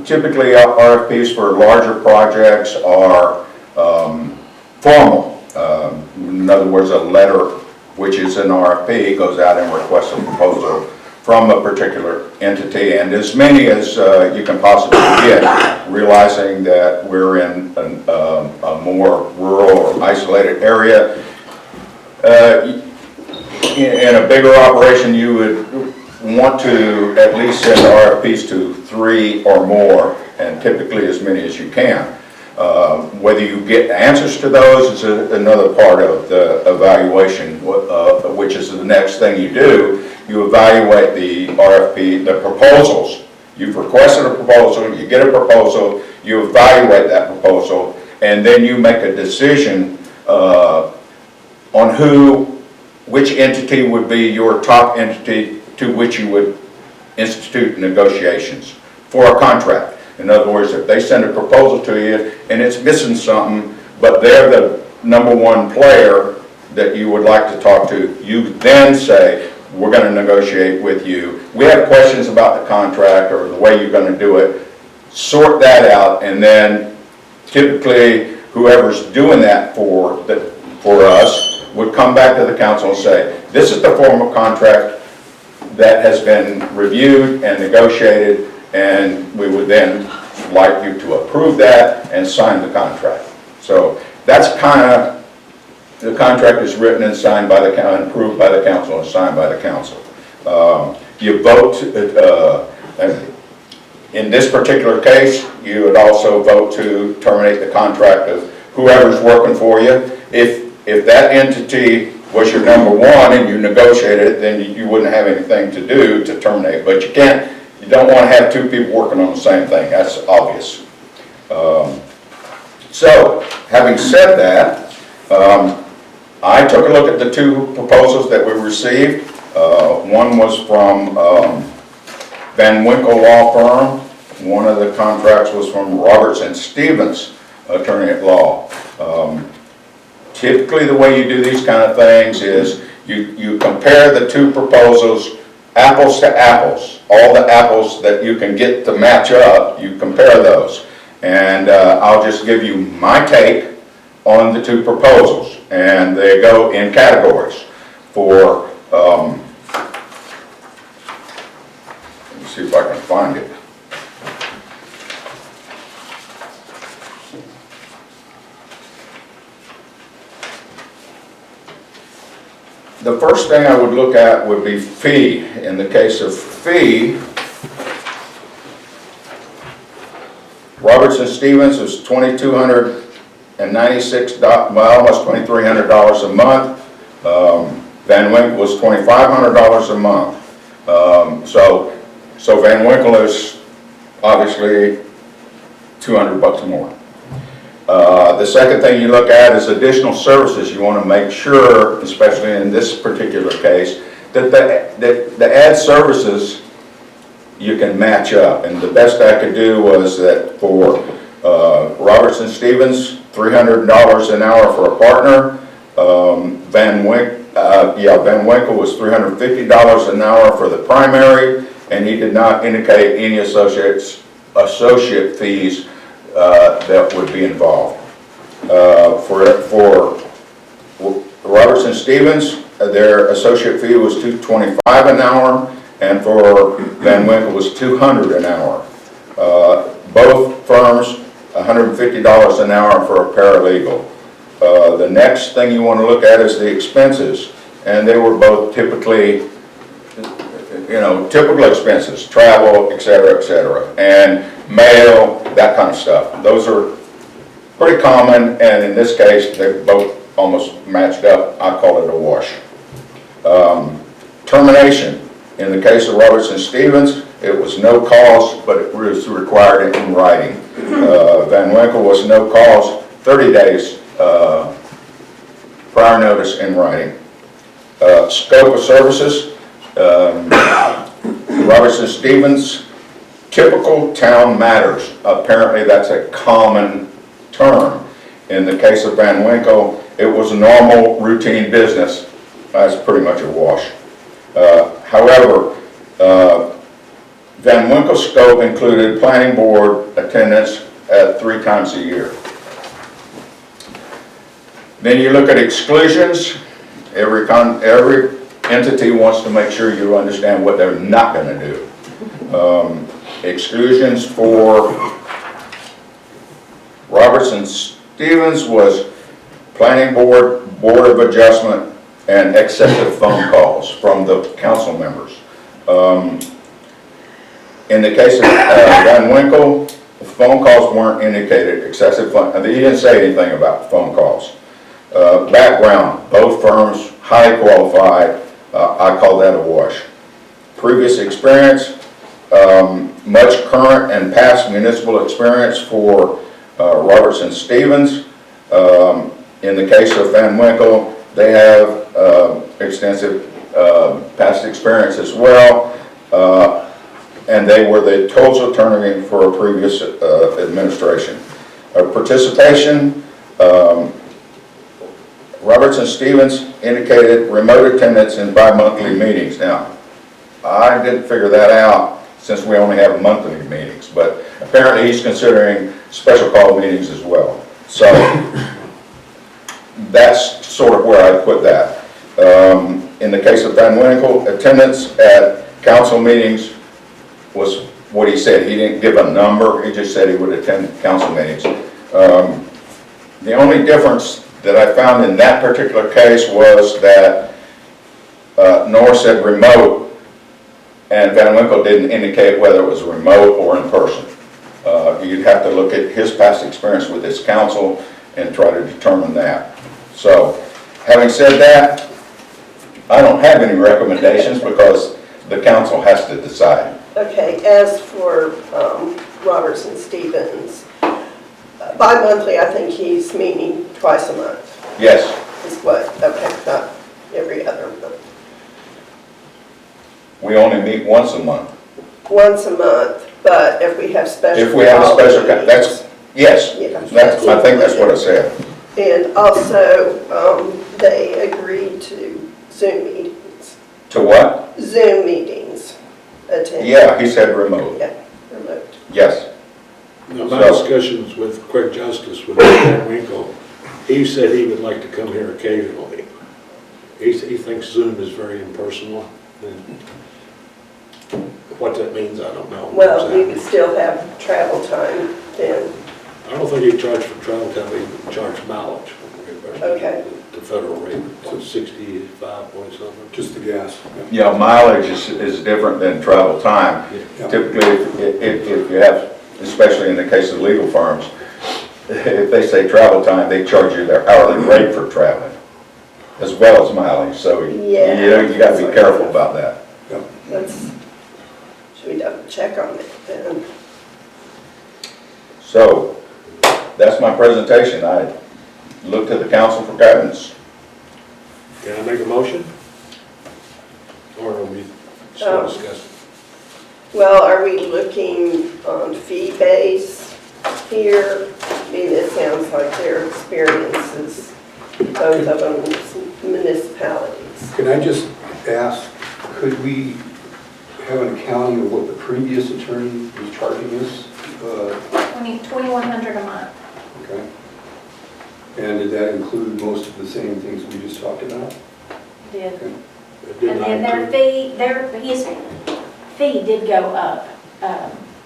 Speaker 4: Typically, RFPs for larger projects are formal. In other words, a letter, which is an RFP, goes out and requests a proposal from a particular entity, and as many as you can possibly get, realizing that we're in a more rural or isolated area. In a bigger operation, you would want to at least send RFPs to 3 or more, and typically as many as you can. Whether you get answers to those is another part of the evaluation, which is the next thing you do. You evaluate the RFP, the proposals. You've requested a proposal, you get a proposal, you evaluate that proposal, and then you make a decision on which entity would be your top entity to which you would institute negotiations for a contract. In other words, if they send a proposal to you and it's missing something, but they're the #1 player that you would like to talk to, you then say, we're going to negotiate with you. We have questions about the contract or the way you're going to do it. Sort that out, and then typically whoever's doing that for us would come back to the council and say, this is the form of contract that has been reviewed and negotiated, and we would then like you to approve that and sign the contract. So that's kind of, the contract is written and signed by the council, approved by the council, and signed by the council. You vote, in this particular case, you would also vote to terminate the contract of whoever's working for you. If that entity was your #1 and you negotiated, then you wouldn't have anything to do to terminate. But you don't want to have 2 people working on the same thing. That's obvious. So, having said that, I took a look at the 2 proposals that we received. One was from Van Winkle Law Firm. One of the contracts was from Roberts and Stevens, attorney at law. Typically, the way you do these kind of things is you compare the two proposals, apples to apples. All the apples that you can get to match up, you compare those. And I'll just give you my take on the two proposals. And they go in categories for, let me see if I can find it. The first thing I would look at would be fee. In the case of fee, Roberts and Stevens is $2,296, well, almost $2,300 a month. Van Winkle was $2,500 a month. So Van Winkle is obviously $200 more. The second thing you look at is additional services. You want to make sure, especially in this particular case, that the ad services you can match up. And the best I could do was that for Roberts and Stevens, $300 an hour for a partner. Van Winkle was $350 an hour for the primary, and he did not indicate any associate fees that would be involved. For Roberts and Stevens, their associate fee was $225 an hour, and for Van Winkle was $200 an hour. Both firms, $150 an hour for a paralegal. The next thing you want to look at is the expenses, and they were both typically, typical expenses, travel, et cetera, and mail, that kind of stuff. Those are pretty common, and in this case, they both almost matched up. I call it a wash. Termination. In the case of Roberts and Stevens, it was no cause, but it was required in writing. Van Winkle was no cause, 30 days prior notice in writing. Scope of services. Roberts and Stevens, typical town matters. Apparently that's a common term. In the case of Van Winkle, it was normal routine business. That's pretty much a wash. However, Van Winkle's scope included planning board attendance at 3 times a year. Then you look at exclusions. Every entity wants to make sure you understand what they're not going to do. Exclusions for Roberts and Stevens was planning board, board of adjustment, and excessive phone calls from the council members. In the case of Van Winkle, the phone calls weren't indicated, excessive phone, he didn't say anything about phone calls. Background, both firms highly qualified, I call that a wash. Previous experience, much current and past municipal experience for Roberts and Stevens. In the case of Van Winkle, they have extensive past experience as well, and they were the total attorney for a previous administration. Participation, Roberts and Stevens indicated remote attendance in bi-monthly meetings. Now, I didn't figure that out since we only have monthly meetings, but apparently he's considering special call meetings as well. So that's sort of where I put that. In the case of Van Winkle, attendance at council meetings was what he said. He didn't give a number, he just said he would attend council meetings. The only difference that I found in that particular case was that Norris said remote, and Van Winkle didn't indicate whether it was remote or in person. You'd have to look at his past experience with his council and try to determine that. So, having said that, I don't have any recommendations because the council has to decide.
Speaker 1: Okay, as for Roberts and Stevens, bi-monthly, I think he's meeting twice a month.
Speaker 4: Yes.
Speaker 1: Is what, okay, not every other month.
Speaker 4: We only meet once a month.
Speaker 1: once a month, but if we have special.
Speaker 4: If we have a special,
Speaker 1: holidays,
Speaker 4: that's, yes,
Speaker 1: yeah,
Speaker 4: that's, I think that's what I said.
Speaker 1: And also, they agreed to Zoom meetings,
Speaker 4: To what?
Speaker 1: Zoom meetings attended.
Speaker 4: Yeah, he said remote,
Speaker 1: Yeah, remote.
Speaker 4: yes.
Speaker 6: Now, my discussions with Craig Justice, with Matt Winkle, he said he would like to come here occasionally. He thinks Zoom is very impersonal, and what that means, I don't know.
Speaker 1: Well, we would still have travel time then.
Speaker 6: I don't think he charged for travel time, he charged mileage.
Speaker 1: Okay.
Speaker 6: The federal rate, so 65 point something.
Speaker 8: Just the gas.
Speaker 4: Yeah, mileage is different than travel time.
Speaker 8: Yeah.
Speaker 4: Typically, if you have, especially in the case of legal firms, if they say travel time, they charge you their hourly rate for traveling, as well as mileage, so
Speaker 1: Yeah.
Speaker 4: you gotta be careful about that.
Speaker 1: Should we double check on it then?
Speaker 4: So, that's my presentation. I look to the council for guidance.
Speaker 6: Can I make a motion? Or are we still discussing?
Speaker 1: Well, are we looking on fee base here? I mean, it sounds like their experiences, both of them municipalities.
Speaker 8: Can I just ask, could we have an accounting of what the previous attorney was charging us?
Speaker 2: $2,100 a month.
Speaker 8: Okay. And did that include most of the same things we just talked about?
Speaker 2: Did.
Speaker 8: Okay.
Speaker 6: It did
Speaker 2: And
Speaker 6: not
Speaker 2: then his fee did go up.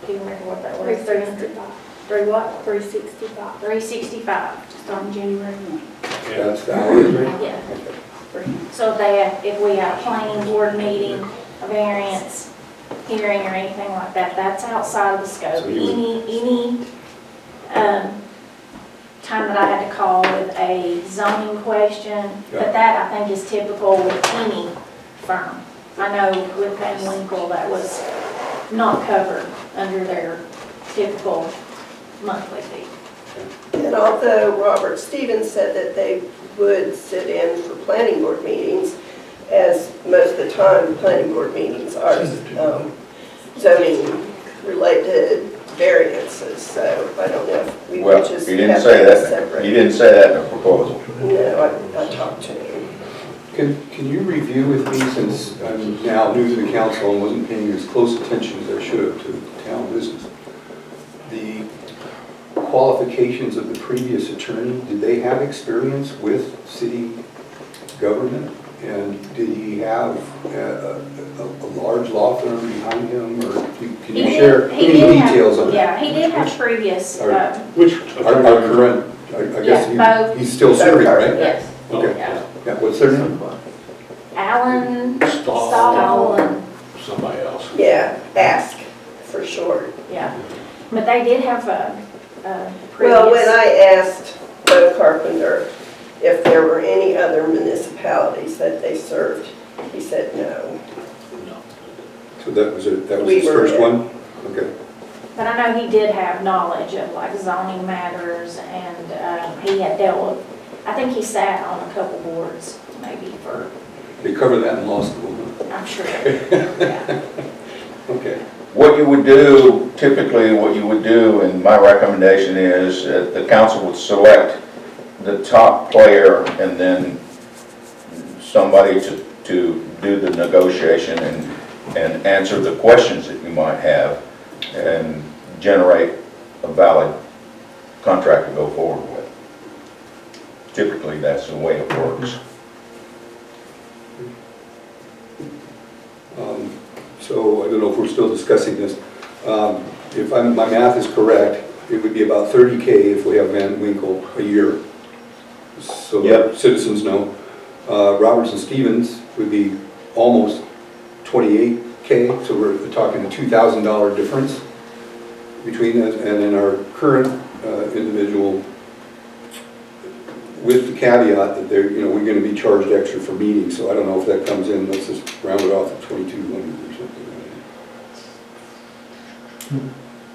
Speaker 2: Do you remember what that was?
Speaker 11: 365.
Speaker 2: Three what?
Speaker 11: 365.
Speaker 2: 365, starting January 1.
Speaker 6: Yeah.
Speaker 8: That's the hourly rate?
Speaker 2: Yeah. So if we have a planning board meeting, a variance, hearing or anything like that, that's outside of the scope.
Speaker 8: So you would-
Speaker 2: Any time that I had to call with a zoning question,
Speaker 8: Yeah.
Speaker 2: but that I think is typical with any firm. I know with Van Winkle, that was not covered under their typical monthly fee.
Speaker 1: And although Robert Stevens said that they would sit in for planning board meetings, as most of the time, planning board meetings are zoning related variances, so I don't know if we
Speaker 4: Well,
Speaker 1: would just
Speaker 4: he didn't
Speaker 1: have
Speaker 4: say
Speaker 1: to
Speaker 4: that,
Speaker 1: separate.
Speaker 4: he didn't say that in the proposal.
Speaker 1: No, I talked to him.
Speaker 8: Can you review with me, since I'm now new to the council and wasn't paying as close attention as I should have to town business, the qualifications of the previous attorney? Did they have experience with city government? And did he have a large law firm behind him, or can you share any details on that?
Speaker 2: Yeah, he did have previous,
Speaker 6: Which
Speaker 8: Our current, I guess
Speaker 2: Yeah, both.
Speaker 8: he's still serving, right?
Speaker 2: yes.
Speaker 8: Okay.
Speaker 2: Yeah.
Speaker 8: Yeah, what's their name?
Speaker 2: Alan
Speaker 6: Stahl,
Speaker 2: Stahl and,
Speaker 6: somebody else.
Speaker 1: Yeah, ask for short.
Speaker 2: yeah. But they did have a previous.
Speaker 1: Well, when I asked Bo Carpenter if there were any other municipalities that they served, he said no.
Speaker 8: So that was
Speaker 1: We
Speaker 8: his
Speaker 1: were
Speaker 8: first
Speaker 1: there.
Speaker 8: one? Okay.
Speaker 2: But I know he did have knowledge of like zoning matters and he had dealt with, I think he sat on a couple boards maybe for,
Speaker 8: They cover that in law school, huh?
Speaker 2: I'm sure. Yeah.
Speaker 8: Okay.
Speaker 4: What you would do, typically what you would do, and my recommendation is that the council would select the top player and then somebody to do the negotiation and answer the questions that you might have and generate a valid contract to go forward with. Typically, that's the way it works.
Speaker 8: So I don't know if we're still discussing this. If my math is correct, it would be about 30K if we have Van Winkle a year. So that citizens know. Roberts and Stevens would be almost 28K, so we're talking a $2,000 difference between us, and then our current individual, with the caveat that they're, we're going to be charged extra for meetings, so I don't know if that comes in, let's just round it off at 2,200 or something.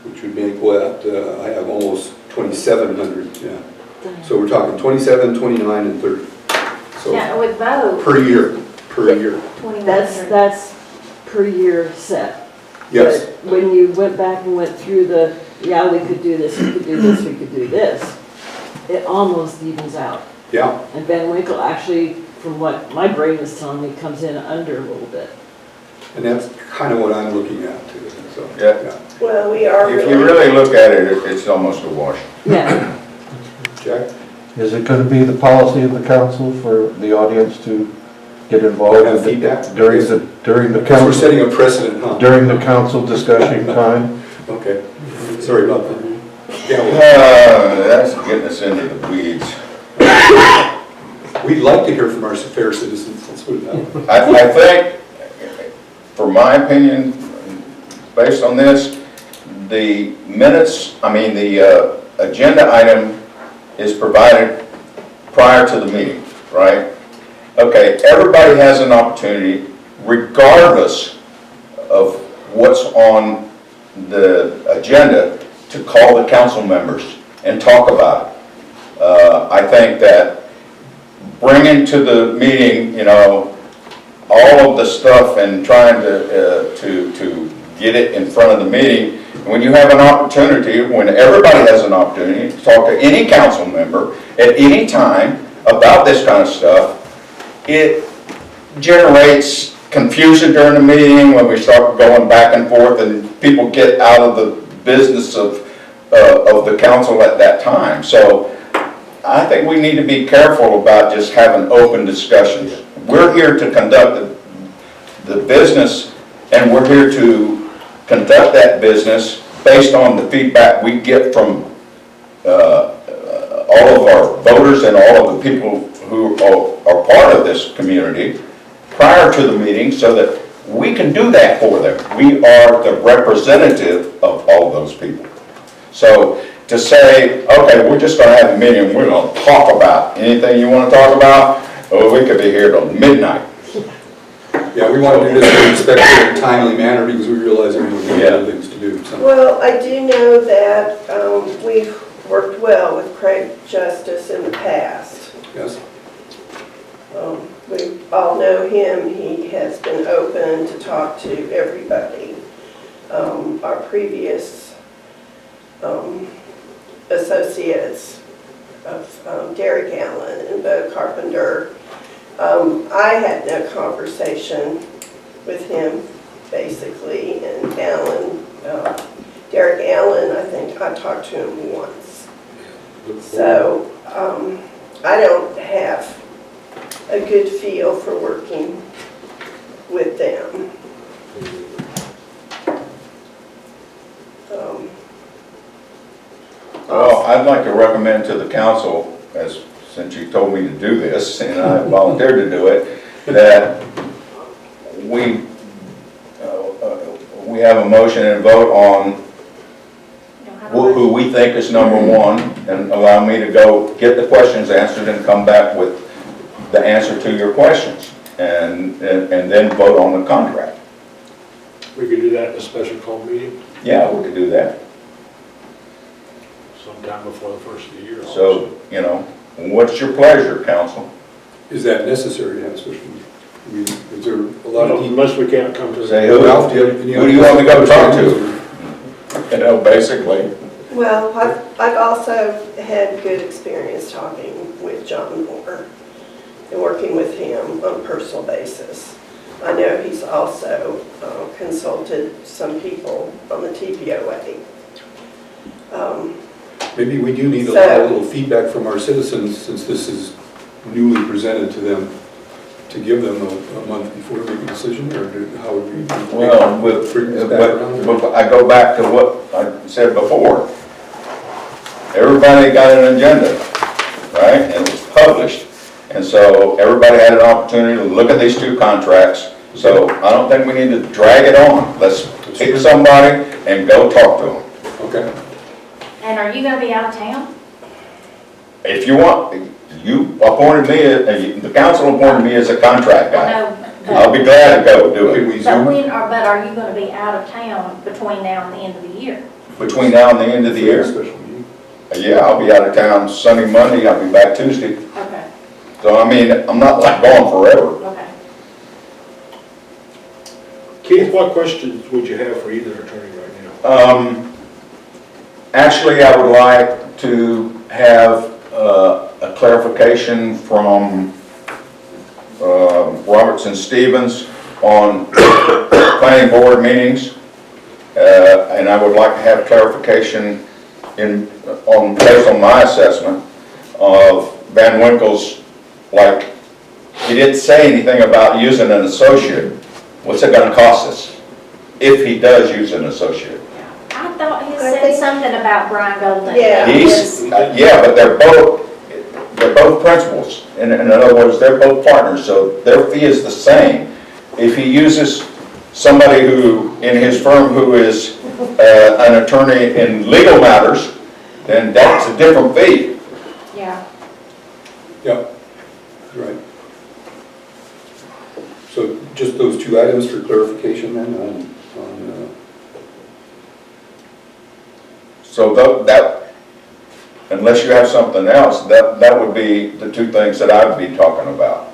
Speaker 8: Which would make what, I have almost 2,700, yeah. So we're talking 27, 29, and 30. So
Speaker 2: Yeah, with both,
Speaker 8: per year.
Speaker 2: 2,100.
Speaker 11: That's per year set.
Speaker 8: Yes.
Speaker 11: But when you went back and went through yeah, we could do this, we could do this, we could do this, it almost evens out.
Speaker 8: Yeah,
Speaker 11: And Van Winkle actually, from what my brain is telling me, comes in under a little bit.
Speaker 8: and that's kind of what I'm looking at too, so.
Speaker 4: Yeah.
Speaker 1: Well, we are
Speaker 4: If you really look at it, it's almost a wash.
Speaker 11: Yeah.
Speaker 8: Jack?
Speaker 5: Is it going to be the policy of the council for the audience to get involved
Speaker 8: Have
Speaker 5: in the-
Speaker 8: feedback?
Speaker 5: during the
Speaker 8: We're
Speaker 5: council,
Speaker 8: setting a precedent, huh?
Speaker 5: during the council discussion time?
Speaker 8: Okay, sorry about that. Yeah, well,
Speaker 4: That's getting us into the weeds.
Speaker 8: we'd like to hear from our fair citizens, let's put it that way.
Speaker 4: I think, for my opinion, based on this, the minutes, the agenda item is provided prior to the meeting, right? Okay, everybody has an opportunity, regardless of what's on the agenda, to call the council members and talk about it. I think that bringing to the meeting, all of the stuff and trying to get it in front of the meeting, when you have an opportunity, when everybody has an opportunity to talk to any council member at any time about this kind of stuff, it generates confusion during the meeting when we start going back and forth and people get out of the business of the council at that time. So I think we need to be careful about just having open discussions. We're here to conduct the business, and we're here to conduct that business based on the feedback we get from all of our voters and all of the people who are part of this community prior to the meeting, so that we can do that for them. We are the representative of all those people. So to say, okay, we're just going to have a meeting and we're going to talk about anything you want to talk about, we could be here till midnight.
Speaker 8: Yeah, we want to do this in a respectful and timely manner because we realize everyone's got other things to do, so.
Speaker 1: Well, I do know that we've worked well with Craig Justice in the past.
Speaker 8: Yes,
Speaker 1: We all know him. He has been open to talk to everybody. Our previous associates of Derek Allen and Bo Carpenter, I had no conversation with him, basically, and Derek Allen, I think I talked to him once. So I don't have a good feel for working with them.
Speaker 4: Well, I'd like to recommend to the council, since you told me to do this, and I volunteered to do it, that we have a motion and vote on who we think is number one, and allow me to go get the questions answered and come back with the answer to your questions, and then vote on the contract.
Speaker 6: We could do that in a special call meeting
Speaker 4: Yeah, we could do that.
Speaker 6: sometime before the first of the year.
Speaker 4: So, what's your pleasure, council?
Speaker 8: is that necessary to have a special meeting? I mean, is there a lot of...
Speaker 6: Unless we can't come to.
Speaker 4: Say who?
Speaker 8: Ralph, do you have any
Speaker 4: Who do you want me to go talk to?
Speaker 8: to?
Speaker 4: Basically.
Speaker 1: Well, I've also had good experience talking with John Moore and working with him on a personal basis. I know he's also consulted some people on the TPOA.
Speaker 8: Maybe we do need a little feedback from our citizens, since this is newly presented to them, to give them a month before we make a decision, or how would we?
Speaker 4: Well,
Speaker 8: bring this back around?
Speaker 4: but I go back to what I said before. Everybody got an agenda, right? And it was published. And so everybody had an opportunity to look at these two contracts. So I don't think we need to drag it on. Let's pick somebody and go talk to them.
Speaker 8: Okay.
Speaker 2: And are you gonna be out of town?
Speaker 4: If you want, you appointed me, the council appointed me as a contract guy.
Speaker 2: No,
Speaker 4: I'll be glad to go do
Speaker 8: Can
Speaker 4: it.
Speaker 8: we
Speaker 2: but
Speaker 8: zoom?
Speaker 2: but are you gonna be out of town between now and the end of the year?
Speaker 4: Between now and the end of the year?
Speaker 8: Special meeting.
Speaker 4: Yeah, I'll be out of town Sunday, Monday, I'll be back Tuesday.
Speaker 2: Okay,
Speaker 4: So, I'm not like gone forever.
Speaker 2: okay.
Speaker 6: Keith, what questions would you have for either attorney right now?
Speaker 4: Actually, I would like to have a clarification from Roberts and Stevens on planning board meetings. And I would like to have clarification based on my assessment of Van Winkle's, like, he didn't say anything about using an associate. What's it gonna cost us if he does use an associate?
Speaker 2: I thought he
Speaker 1: I
Speaker 2: said
Speaker 1: think-
Speaker 2: something about Brian Golden.
Speaker 1: Yeah.
Speaker 4: Yeah, but they're both principals. In other words, they're both partners, so their fee is the same. If he uses somebody who, in his firm, who is an attorney in legal matters, then that's a different fee.
Speaker 2: Yeah.
Speaker 8: Yep, right. So just those two items for clarification then on
Speaker 4: So that, unless you have something else, that would be the two things that I'd be talking about.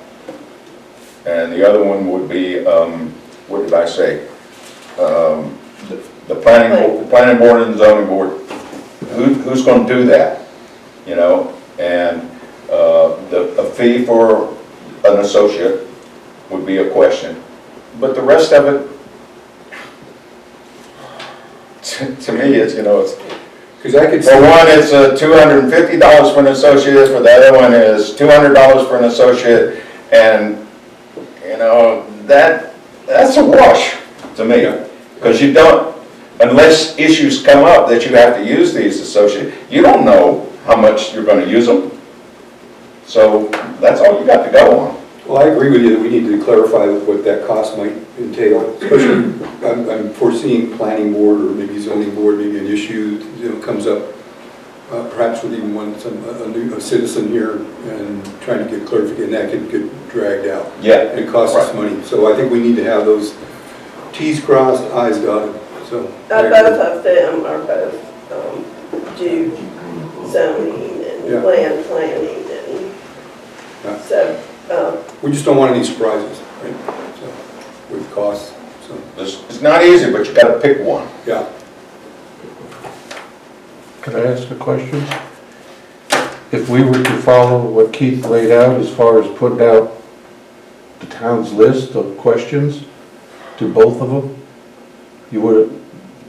Speaker 4: And the other one would be, what did I say? The planning board and the zoning board. Who's going to do that? You know, and a fee for an associate would be a question. But the rest of it, to me, it's, you know, it's,
Speaker 8: because I could see.
Speaker 4: for one, it's $250 for an associate, for the other one is $200 for an associate, and, you know, that's a wash to me. Because you don't, unless issues come up that you have to use these associates, you don't know how much you're going to use them. So that's all you got to go on.
Speaker 8: Well, I agree with you that we need to clarify what that cost might entail, especially I'm foreseeing planning board or maybe zoning board, maybe an issue, you know, comes up, perhaps with even a citizen here and trying to get clarification, that could get dragged out.
Speaker 4: Yeah.
Speaker 8: And cost us money. So I think we need to have those T's crossed, I's dotted, so.
Speaker 1: Both of them are both do zoning and
Speaker 8: Yeah.
Speaker 1: land planning and
Speaker 8: Yeah.
Speaker 1: so.
Speaker 8: We just don't want any surprises, right? So, with costs, so,
Speaker 4: It's not easy, but you got to pick one.
Speaker 8: yeah.
Speaker 5: Can I ask a question? If we were to follow what Keith laid out as far as putting out the town's list of questions to both of them, it would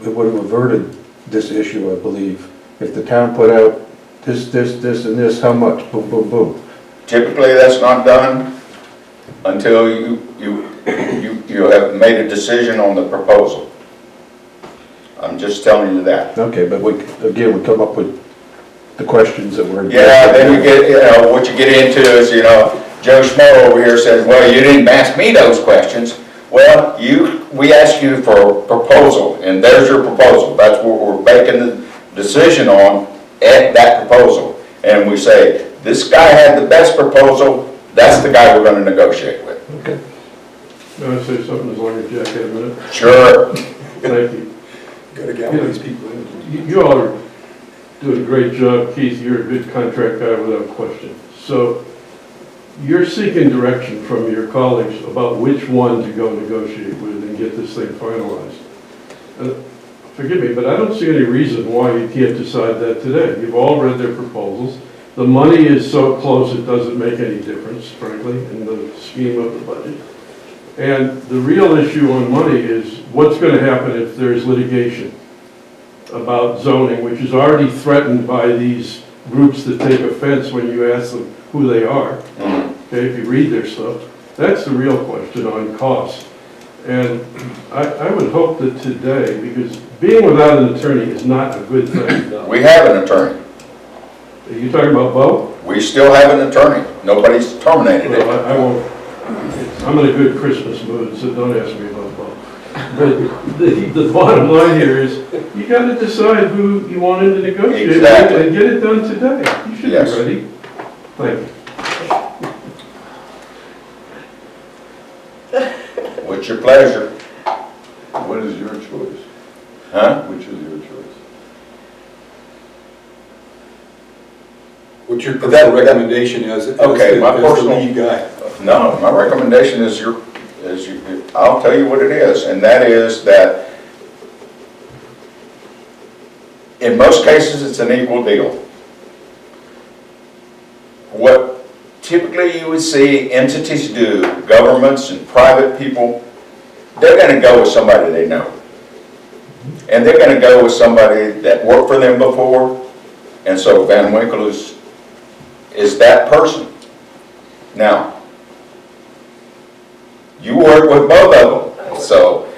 Speaker 5: have averted this issue, I believe. If the town put out this, and this, how much, boom, boom, boom.
Speaker 4: Typically, that's not done until you have made a decision on the proposal. I'm just telling you that.
Speaker 5: Okay, but we come up with the questions that were.
Speaker 4: Yeah, then you get, you know, what you get into is, you know, Joe Schmo over here says, well, you didn't ask me those questions. Well, we asked you for a proposal, and there's your proposal. That's what we're making the decision on at that proposal. And we say, this guy had the best proposal, that's the guy we're going to negotiate with.
Speaker 5: Okay. May I say something as long as Jack had a minute?
Speaker 4: Sure.
Speaker 5: Thank you.
Speaker 8: Gotta galvanize people in.
Speaker 5: You all are doing a great job, Keith. You're a good contract guy without question. So you're seeking direction from your colleagues about which one to go negotiate with and get this thing finalized. Forgive me, but I don't see any reason why you can't decide that today. You've all read their proposals. The money is so close it doesn't make any difference, frankly, in the scheme of the budget. And the real issue on money is what's going to happen if there's litigation about zoning, which is already threatened by these groups that take offense when you ask them who they are. Okay, if you read their stuff, that's the real question on cost. And I would hope that today, because being without an attorney is not a good thing.
Speaker 4: We have an attorney.
Speaker 5: Are you talking about Bo?
Speaker 4: We still have an attorney. Nobody's terminated it.
Speaker 5: Well, I won't, I'm in a good Christmas mood, so don't ask me about Bo. But the bottom line here is, you got to decide who you want to negotiate with
Speaker 4: Exactly.
Speaker 5: and get it done today. You should
Speaker 4: Yes.
Speaker 5: be ready. Thank you.
Speaker 4: What's your pleasure?
Speaker 9: What is your choice?
Speaker 4: Huh?
Speaker 9: Which is your choice?
Speaker 8: What's your preferred recommendation as
Speaker 4: Okay, my
Speaker 8: the
Speaker 4: personal-
Speaker 8: lead guy?
Speaker 4: No, my recommendation is I'll tell you what it is, and that is that in most cases, it's an equal deal. What typically you would see entities do, governments and private people, they're going to go with somebody they know. And they're going to go with somebody that worked for them before, and so Van Winkle is that person. Now, you work with both of them, so,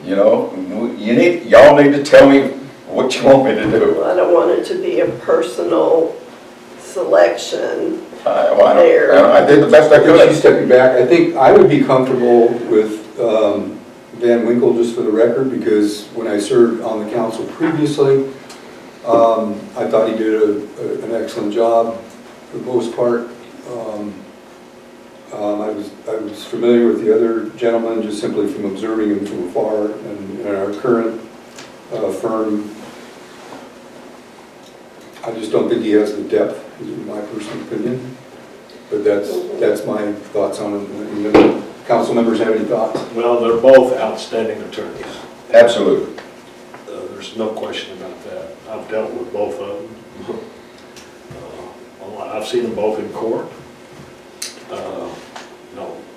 Speaker 4: you know, y'all need to tell me what you want me to do.
Speaker 1: I don't want it to be a personal selection
Speaker 4: I
Speaker 1: there.
Speaker 4: I did the best I
Speaker 8: She's
Speaker 4: could.
Speaker 8: stepping back. I think I would be comfortable with Van Winkle, just for the record, because when I served on the council previously, I thought he did an excellent job for the most part. I was familiar with the other gentleman just simply from observing him from afar, and in our current firm, I just don't think he has the depth, is my personal opinion. But that's my thoughts on it. And then council members have any thoughts?
Speaker 6: Well, they're both outstanding attorneys.
Speaker 4: Absolutely.
Speaker 6: There's no question about that. I've dealt with both of them. I've seen them both in court.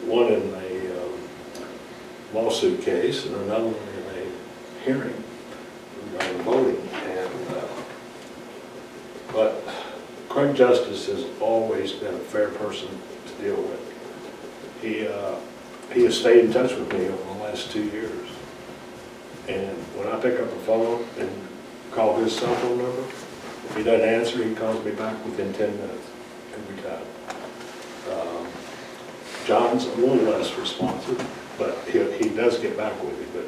Speaker 6: One in a lawsuit case and another one in a hearing regarding voting. But Craig Justice has always been a fair person to deal with. He has stayed in touch with me over the last 2 years. And when I pick up the phone and call his cell phone number, if he doesn't answer, he calls me back within 10 minutes every time. John's a little less responsive, but he does get back with you, but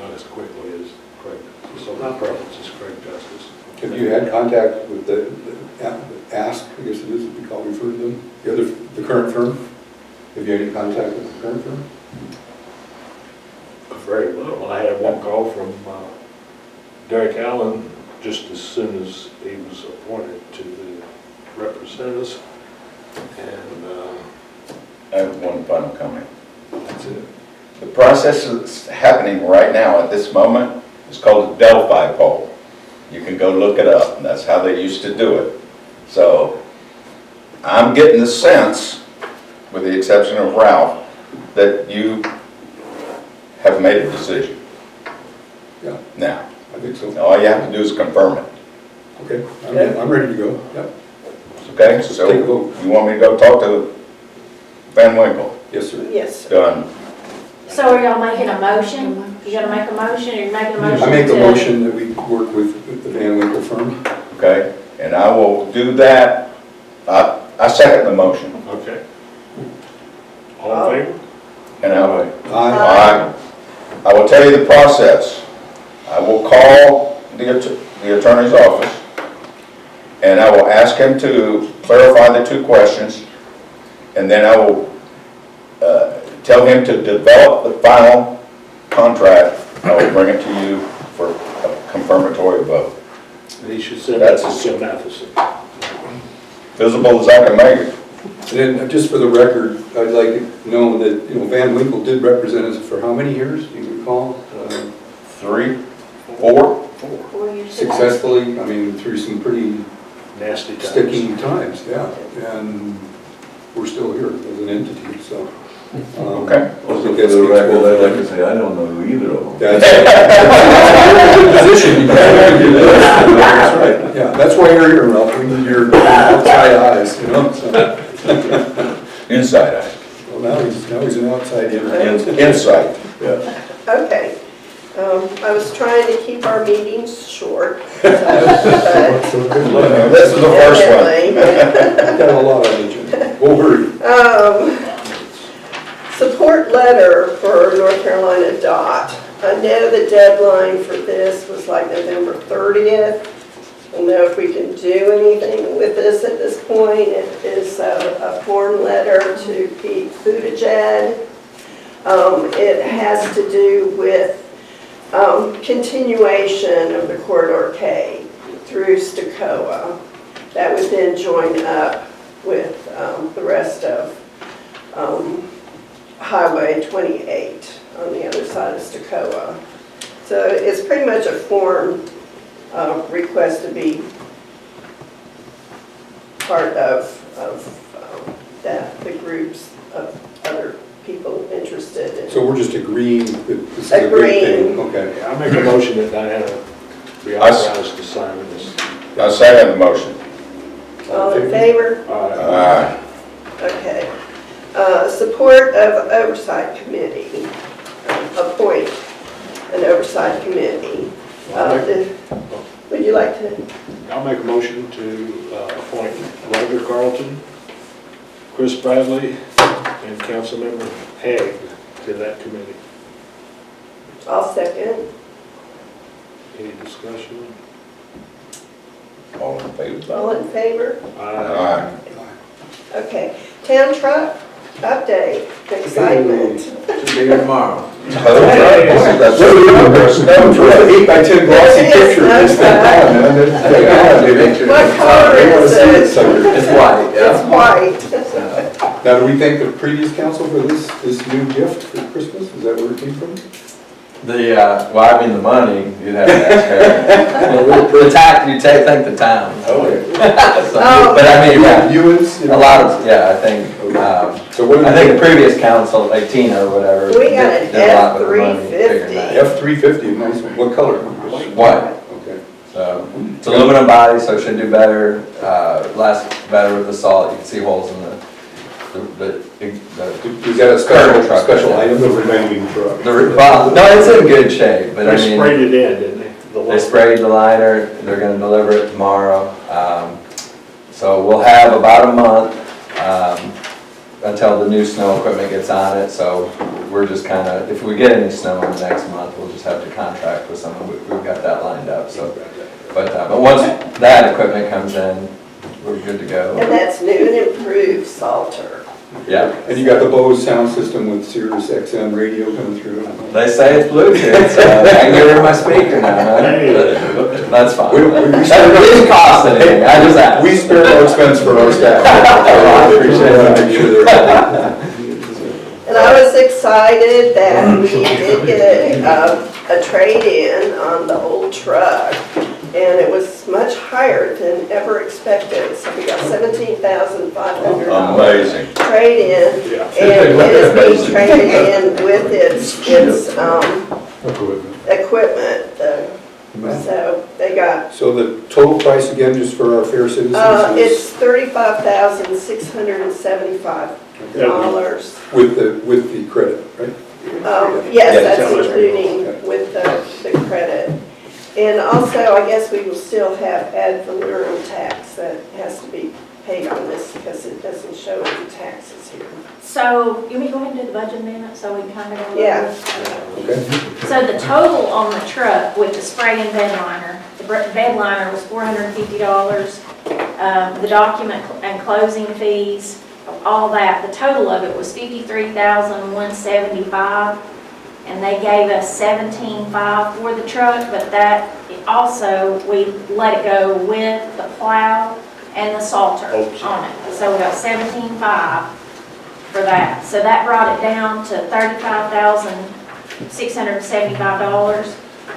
Speaker 6: not as quickly as Craig does. So my preference is Craig Justice.
Speaker 8: Have you had contact with the ask, I guess it is, if we call refer to them, the current firm? Have you had any contact with the current firm?
Speaker 6: Very little. I had one call from Derek Allen just as soon as he was appointed to the representatives. And
Speaker 4: I have one final comment.
Speaker 6: that's it.
Speaker 4: The process that's happening right now at this moment is called a Delphi poll. You can go look it up, and that's how they used to do it. So I'm getting the sense, with the exception of Ralph, that you have made a decision.
Speaker 8: Yeah,
Speaker 4: Now,
Speaker 8: I think so.
Speaker 4: all you have to do is confirm it.
Speaker 8: Okay, I'm ready to go. Yep.
Speaker 4: Okay, so
Speaker 8: Take a vote.
Speaker 4: you want me to go talk to Van Winkle?
Speaker 8: Yes, sir.
Speaker 1: Yes, sir.
Speaker 4: Done.
Speaker 2: So are y'all making a motion? You gotta make a motion, or you're making a motion to?
Speaker 8: I make a motion that we work with the Van Winkle firm.
Speaker 4: Okay, and I will do that. I second the motion.
Speaker 6: Okay. All in favor?
Speaker 4: And I will.
Speaker 8: Aye.
Speaker 4: I will tell you the process. I will call the attorney's office, and I will ask him to clarify the 2 questions, and then I will tell him to develop the final contract. I will bring it to you for a confirmatory vote.
Speaker 6: He should send that to
Speaker 4: That's-
Speaker 6: Jim Matheson.
Speaker 4: Visible as I can make it.
Speaker 8: And then, just for the record, I'd like it known that, Van Winkle did represent us for how many years, do you recall?
Speaker 4: 3, 4.
Speaker 2: 4 years.
Speaker 8: Successfully, I mean, through some pretty
Speaker 6: Nasty times.
Speaker 8: sticky times, yeah. And we're still here as an entity, so.
Speaker 4: Okay.
Speaker 8: I
Speaker 5: Also,
Speaker 8: think
Speaker 5: for
Speaker 8: that
Speaker 5: the
Speaker 8: speaks
Speaker 5: record,
Speaker 8: well
Speaker 5: I'd
Speaker 8: for
Speaker 5: like
Speaker 8: them.
Speaker 5: to say, I don't know either of them.
Speaker 8: That's a good position. That's right. Yeah, that's why you're here, Ralph. We need your outside eyes, so.
Speaker 4: Inside eye.
Speaker 8: Well, now he's an outside in.
Speaker 4: Insight.
Speaker 1: Okay. I was trying to keep our meetings short, but
Speaker 8: So good luck.
Speaker 4: This is the first one.
Speaker 1: evidently.
Speaker 8: Got a lot on the agenda. We'll hurry.
Speaker 1: Support letter for North Carolina DOT. I know the deadline for this was like November 30th. I don't know if we can do anything with this at this point. It is a form letter to Pete Buttigieg. It has to do with continuation of the Corridor K through Stokoa. That would then join up with the rest of Highway 28. on the other side of Stokoa. So it's pretty much a form request to be part of the groups of other people interested in.
Speaker 8: So we're just agreeing that this is a good
Speaker 1: Agreeing.
Speaker 8: thing? Okay.
Speaker 6: I make a motion that Diana be authorized to sign this.
Speaker 4: I second the motion.
Speaker 1: All in favor?
Speaker 4: Aye.
Speaker 1: Okay. Support of oversight committee, appoint an oversight committee. Would you like to?
Speaker 6: I'll make a motion to appoint Roger Carlton, Chris Bradley, and Councilmember Haig to that committee.
Speaker 1: I'll second.
Speaker 6: Any discussion?
Speaker 4: All in favor?
Speaker 1: All in favor?
Speaker 4: Aye.
Speaker 1: Okay. Town truck update, excitement.
Speaker 5: Today or tomorrow.
Speaker 4: That's
Speaker 8: Look at the 8x10 glossy picture of this thing.
Speaker 1: What color
Speaker 8: They want to
Speaker 1: is
Speaker 8: see it,
Speaker 1: it?
Speaker 8: sucker.
Speaker 5: It's white,
Speaker 1: It's white.
Speaker 8: Now, do we thank the previous council for this new gift for Christmas? Is that where it came from?
Speaker 3: Well, I mean, the money, you'd have to ask her. The tax, you thank the town.
Speaker 8: Okay.
Speaker 1: Oh.
Speaker 3: But I mean, yeah,
Speaker 8: Ewan's,
Speaker 3: a lot of, yeah, I think,
Speaker 8: So what
Speaker 3: I think the previous council, like Tina or whatever.
Speaker 1: We got an
Speaker 3: did a lot with the money, figuring that out.
Speaker 8: F-350, nice one. What color?
Speaker 3: White.
Speaker 8: Okay.
Speaker 3: So, it's aluminum body, so it should do better, lasts better with the salt, you can see holes in
Speaker 8: Is that a special item?
Speaker 6: The remaining truck.
Speaker 3: well, no, it's in good shape, but I
Speaker 6: They
Speaker 3: mean.
Speaker 6: sprayed it in, didn't they?
Speaker 3: They sprayed the liner, they're gonna deliver it tomorrow. So we'll have about a month until the new snow equipment gets on it. So we're just kinda, if we get any snow in the next month, we'll just have to contract with someone. We've got that lined up, so. But once that equipment comes in, we're good to go.
Speaker 1: And that's new and improved Salter.
Speaker 3: Yeah.
Speaker 8: And you got the Bose sound system with Sirius XM radio coming through.
Speaker 3: They say it's Bluetooth, so I can get rid of my speaker now, huh? That's fine. That didn't cost anything, I just asked.
Speaker 8: We spare no expense for our staff.
Speaker 3: I appreciate that.
Speaker 8: Make sure they're happy.
Speaker 1: And I was excited that we did get a trade-in on the old truck, and it was much higher than ever expected. So we got $17,500
Speaker 4: Amazing.
Speaker 1: trade-in,
Speaker 6: Yeah.
Speaker 1: and it is being traded in with its equipment. So they got,
Speaker 8: So the total price again, just for our fair citizens?
Speaker 1: it's $35,675
Speaker 8: With the credit, right?
Speaker 1: Yes,
Speaker 8: Yeah,
Speaker 1: that's
Speaker 8: sounds right.
Speaker 1: including with the credit. And also, I guess we will still have ad valorem tax that has to be paid on this because it doesn't show any taxes here.
Speaker 2: So, you want me to go ahead and do the budget amendment so we can kind of go over
Speaker 1: Yeah.
Speaker 2: this?
Speaker 8: Okay.
Speaker 2: So the total on the truck with the spray and bed liner, the bed liner was $450. The document and closing fees, all that, the total of it was $53,175. And they gave us $17,500 for the truck, but that also, we let it go with the plow and the salter on it. So we got $17,500 for that. So that brought it down to $35,675.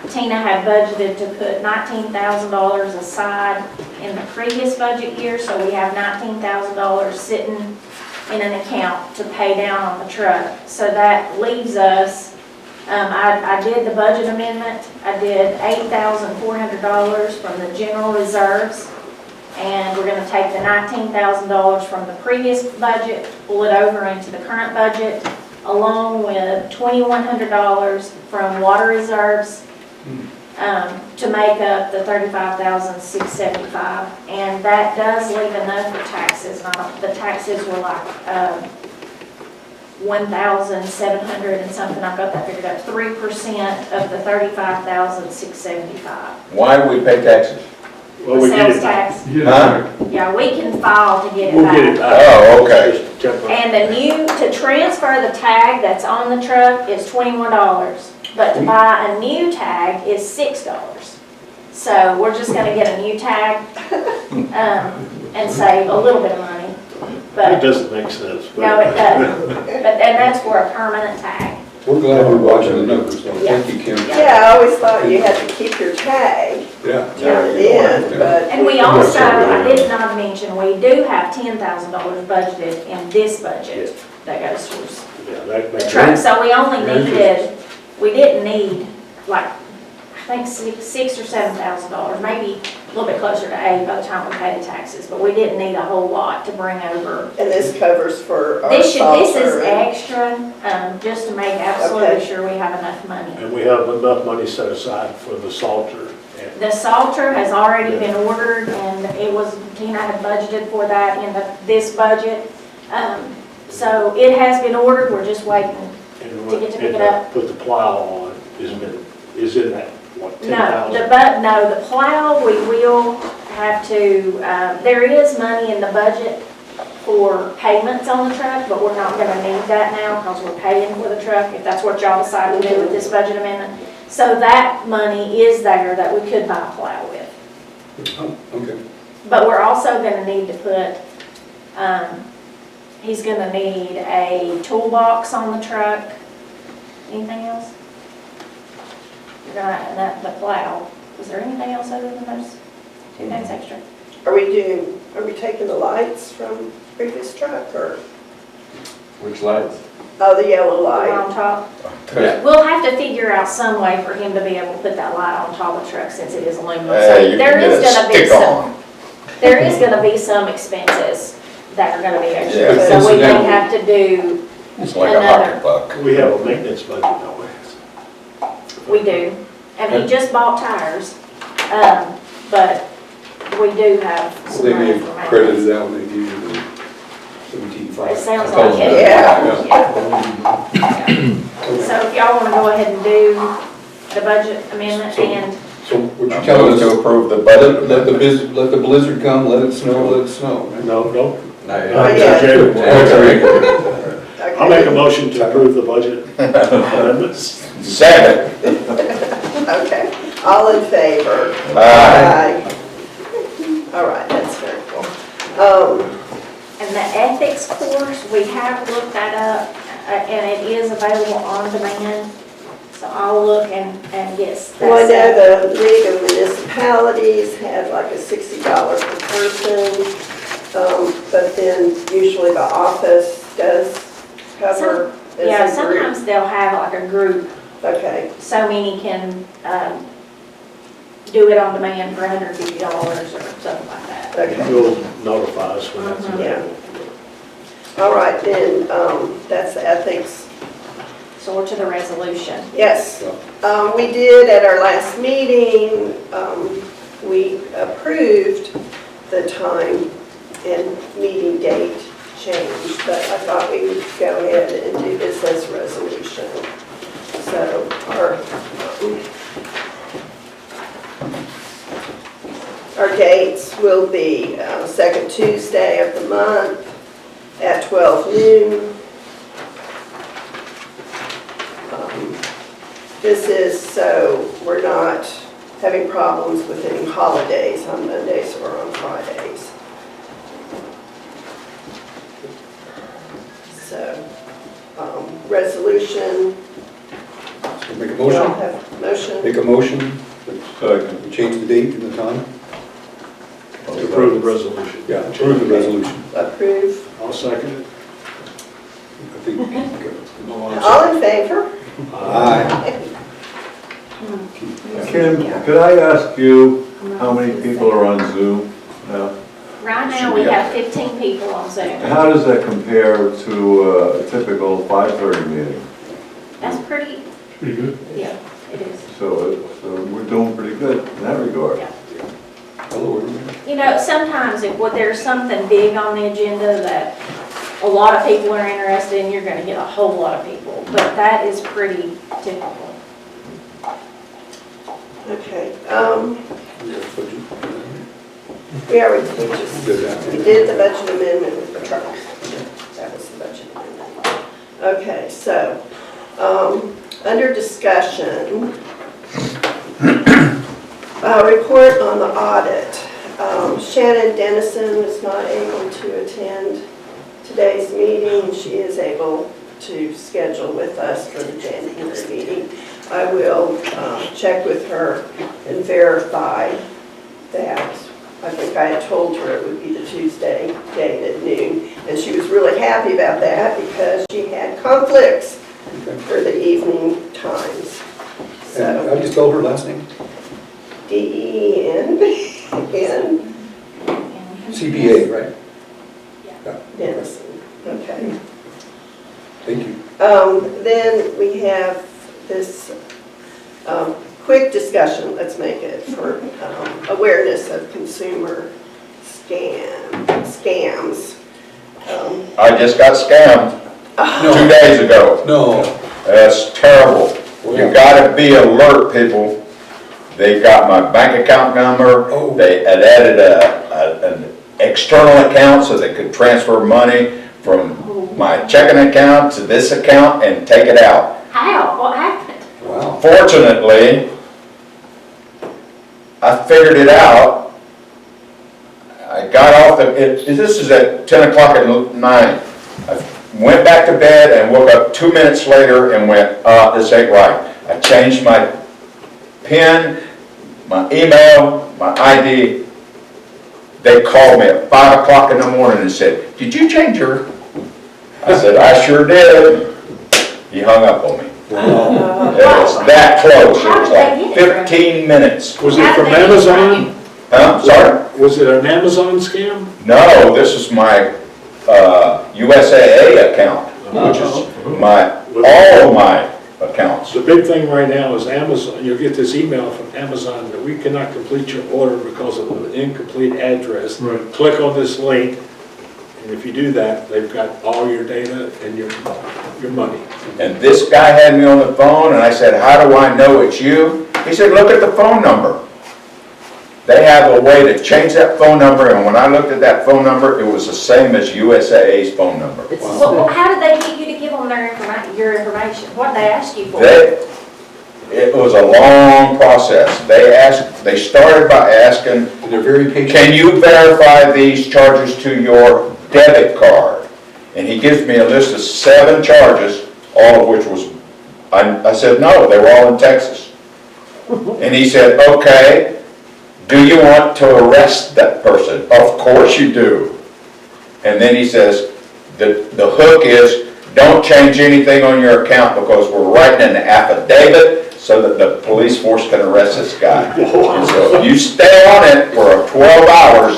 Speaker 2: Tina had budgeted to put $19,000 aside in the previous budget year, so we have $19,000 sitting in an account to pay down on the truck. So that leaves us, I did the budget amendment. I did $8,400 from the general reserves. And we're gonna take the $19,000 from the previous budget, pull it over into the current budget, along with $2,100 from water reserves, to make up the $35,675. And that does leave enough for taxes. The taxes were like, 1,700 and something, I've got that figured out, 3% of the 35,675.
Speaker 4: Why do we pay taxes?
Speaker 6: Well, we get
Speaker 2: Sales
Speaker 6: it back.
Speaker 2: tax,
Speaker 4: Huh?
Speaker 2: yeah, we can file to get it
Speaker 6: We'll get it
Speaker 2: back.
Speaker 6: back.
Speaker 4: Oh, okay.
Speaker 6: Just temporary.
Speaker 2: And to transfer the tag that's on the truck is $21, but to buy a new tag is $6. So we're just gonna get a new tag, and save a little bit of money,
Speaker 6: It
Speaker 2: but,
Speaker 6: doesn't make sense.
Speaker 2: no, it doesn't. But then that's for a permanent tag.
Speaker 8: We're glad you're watching the numbers, though. Thank you, Kim.
Speaker 1: Yeah, I always thought you had to keep your tag,
Speaker 8: Yeah.
Speaker 1: turn it in, but.
Speaker 2: And we also, I did not mention, we do have $10,000 budgeted in this budget that goes towards
Speaker 6: Yeah, that
Speaker 2: the
Speaker 6: makes
Speaker 2: truck. So we only needed, we didn't need like, I think $6,000 or $7,000, maybe a little bit closer to 8 by the time we pay the taxes, but we didn't need a whole lot to bring over.
Speaker 1: And this covers for our
Speaker 2: This is
Speaker 1: salter and-
Speaker 2: extra, just to make absolutely
Speaker 1: Okay.
Speaker 2: sure we have enough money.
Speaker 6: And we have enough money set aside for the Salter. And
Speaker 2: The salter has already been ordered, and it was, Tina had budgeted for that in this budget. So it has been ordered, we're just waiting. To get to pick it up.
Speaker 6: Put the plow on, is in that, what,
Speaker 2: No,
Speaker 6: 10,000?
Speaker 2: no, the plow, we will have to, there is money in the budget for payments on the truck, but we're not gonna need that now because we're paying for the truck, if that's what y'all decide to do with this budget amendment. So that money is there that we could buy a plow with.
Speaker 8: Oh, okay.
Speaker 2: But we're also gonna need to put, he's gonna need a toolbox on the truck. Anything else? You're gonna, the plow. Was there anything else other than those two things extra?
Speaker 1: Are we taking the lights from previous truck or,
Speaker 5: Which lights?
Speaker 1: oh, the yellow
Speaker 2: The
Speaker 1: light?
Speaker 2: one on top?
Speaker 5: Yeah.
Speaker 2: We'll have to figure out some way for him to be able to put that light on top of the truck since it is aluminum. So
Speaker 4: Hey, you
Speaker 2: there
Speaker 4: can
Speaker 2: is
Speaker 4: get a
Speaker 2: gonna be
Speaker 4: stick
Speaker 2: some,
Speaker 4: on.
Speaker 2: there is gonna be some expenses that are gonna be extra.
Speaker 4: Yeah.
Speaker 2: So we may
Speaker 5: Incidentally.
Speaker 2: have to do,
Speaker 4: It's like a
Speaker 2: Another.
Speaker 4: hockey puck.
Speaker 6: We have a maintenance budget, don't we?
Speaker 2: we do. And he just bought tires, but we do have some
Speaker 8: They
Speaker 2: money
Speaker 8: may
Speaker 2: for
Speaker 8: have credited
Speaker 2: maintenance.
Speaker 8: that when they gave you the
Speaker 2: It
Speaker 8: 17.5.
Speaker 2: sounds
Speaker 5: I told
Speaker 2: like
Speaker 5: him
Speaker 2: it.
Speaker 1: Yeah.
Speaker 2: Yeah. So if y'all wanna go ahead and do the budget amendment and,
Speaker 8: So what you
Speaker 4: I'm
Speaker 8: telling
Speaker 4: going to
Speaker 8: us,
Speaker 4: approve the budget.
Speaker 8: let the blizzard come, let it snow, let it snow. right?
Speaker 6: No, no.
Speaker 5: Not
Speaker 1: Oh,
Speaker 5: yet.
Speaker 1: yeah.
Speaker 6: Okay. I'll make a
Speaker 1: Okay,
Speaker 6: motion to approve the budget amendments.
Speaker 4: Second.
Speaker 1: okay. All in favor?
Speaker 4: Aye.
Speaker 1: All right, that's very cool.
Speaker 2: and the ethics course, we have looked that up, and it is available on demand. So I'll look and get that
Speaker 1: Well, I
Speaker 2: set.
Speaker 1: know the League of Municipalities had like a $60 per person, but then usually the office does cover
Speaker 2: Yeah,
Speaker 1: as a group.
Speaker 2: sometimes they'll have like a group,
Speaker 1: Okay,
Speaker 2: so many can, do it on demand for $150 or something like that.
Speaker 1: okay.
Speaker 6: You'll notify us when that's
Speaker 2: Mhm.
Speaker 6: available.
Speaker 1: All right, then, that's the ethics.
Speaker 2: So we're to the resolution.
Speaker 1: Yes, we did at our last meeting, we approved the time and meeting date change, but I thought we would go ahead and do this as a resolution. So our dates will be second Tuesday of the month at 12 noon. This is so we're not having problems with any holidays on Mondays or on Fridays. So, resolution,
Speaker 8: Make a
Speaker 1: y'all
Speaker 8: motion,
Speaker 1: have motion?
Speaker 8: make a motion, we change the date and the time?
Speaker 6: To approve the resolution.
Speaker 8: Yeah, approve the resolution.
Speaker 1: Approve.
Speaker 6: I'll second it.
Speaker 8: I think.
Speaker 1: All in favor?
Speaker 8: Aye.
Speaker 12: Kim, could I ask you how many people are on Zoom now?
Speaker 2: Right now, we have 15 people on Zoom.
Speaker 12: How does that compare to a typical 5:30 meeting?
Speaker 2: That's pretty,
Speaker 9: Pretty good.
Speaker 2: yeah, it is.
Speaker 12: So we're doing pretty good in that regard.
Speaker 2: Yeah.
Speaker 8: Hello, everyone.
Speaker 2: You know, sometimes if there's something big on the agenda that a lot of people are interested in, you're gonna get a whole lot of people, but that is pretty typical.
Speaker 1: Okay, we already, we did the budget amendment with the truck. That was the budget amendment. Okay, so, under discussion, report on the audit. Shannon Dennison was not able to attend today's meeting. She is able to schedule with us for the January meeting. I will check with her and verify that. I think I had told her it would be the Tuesday date at noon, and she was really happy about that because she had conflicts for the evening times.
Speaker 8: And how
Speaker 1: So,
Speaker 8: do you spell her last name?
Speaker 1: D-E-N-N,
Speaker 8: CPA, right?
Speaker 1: Dennison, okay.
Speaker 8: Thank you.
Speaker 1: Then we have this quick discussion, let's make it, for awareness of consumer scams.
Speaker 4: I just got scammed 2 days ago.
Speaker 8: No.
Speaker 4: That's terrible. You gotta be alert, people. They got my bank account number.
Speaker 8: Oh.
Speaker 4: They had added an external account so they could transfer money from my checking account to this account and take it out.
Speaker 2: How? What happened?
Speaker 8: Wow.
Speaker 4: Fortunately, I figured it out. I got off this is at 10 o'clock at night. I went back to bed and woke up 2 minutes later and went, this ain't right. I changed my PIN, my email, my ID. They called me at 5 o'clock in the morning and said, did you change your? I said, I sure did. He hung up on me.
Speaker 8: Wow.
Speaker 4: It was that close. It
Speaker 2: How
Speaker 4: was
Speaker 2: did they
Speaker 4: like
Speaker 2: get it?
Speaker 4: 15 minutes.
Speaker 6: Was it
Speaker 2: How
Speaker 6: from
Speaker 2: did they get
Speaker 6: Amazon?
Speaker 4: Huh? Sorry?
Speaker 6: Was it an Amazon scam?
Speaker 4: No, this is my USAA account, which is all of my accounts.
Speaker 6: The big thing right now is Amazon. You'll get this email from Amazon that we cannot complete your order because of an incomplete address.
Speaker 9: Right.
Speaker 6: Click on this link, and if you do that, they've got all your data and your money.
Speaker 4: And this guy had me on the phone, and I said, how do I know it's you? He said, look at the phone number. They have a way to change that phone number, and when I looked at that phone number, it was the same as USAA's phone number.
Speaker 11: It's
Speaker 2: Well, how did they get you to give them your information? What did they ask you for?
Speaker 4: It was a long process. They started by asking,
Speaker 8: And they're very patient.
Speaker 4: can you verify these charges to your debit card? And he gives me a list of 7 charges, all of which was, I said, no, they were all in Texas. And he said, okay, do you want to arrest that person? Of course you do. And then he says, the hook is, don't change anything on your account because we're writing an affidavit so that the police force can arrest this guy. And so if you stay on it for 12 hours,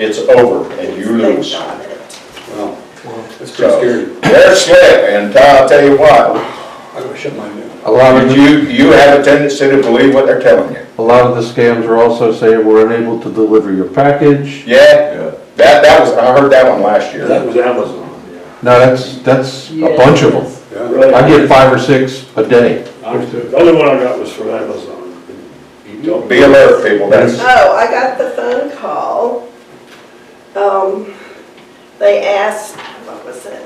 Speaker 4: it's over and you lose.
Speaker 1: Got it.
Speaker 8: Wow. That's pretty
Speaker 4: So,
Speaker 8: scary.
Speaker 4: they're slick, and I'll tell you what,
Speaker 8: I'm gonna shut mine down.
Speaker 5: A lot of the,
Speaker 4: you have a tendency to believe what they're telling you.
Speaker 5: a lot of the scams are also saying we're unable to deliver your package.
Speaker 4: Yeah, that was, I heard that one last year.
Speaker 6: That was Amazon.
Speaker 5: No, that's a bunch of them.
Speaker 8: Yeah.
Speaker 5: I get 5 or 6 a day.
Speaker 6: The only one I got was from Amazon. He told me-
Speaker 4: Be alert, people, that's,
Speaker 1: Oh, I got the phone call. They asked, what was it?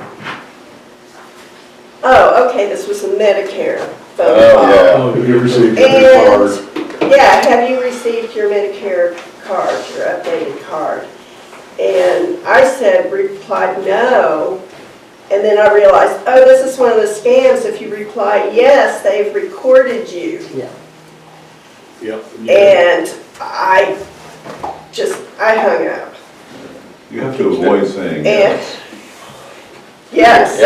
Speaker 1: Oh, okay, this was a Medicare phone call.
Speaker 4: yeah.
Speaker 9: Oh, have you received your card?
Speaker 1: And, yeah, have you received your Medicare card, your updated card? And I replied no. And then I realized, oh, this is one of the scams. If you reply yes, they've recorded you.
Speaker 11: Yeah.
Speaker 6: Yep.
Speaker 1: And I hung up.
Speaker 12: You have to avoid saying
Speaker 1: And,
Speaker 12: yes.
Speaker 1: yes,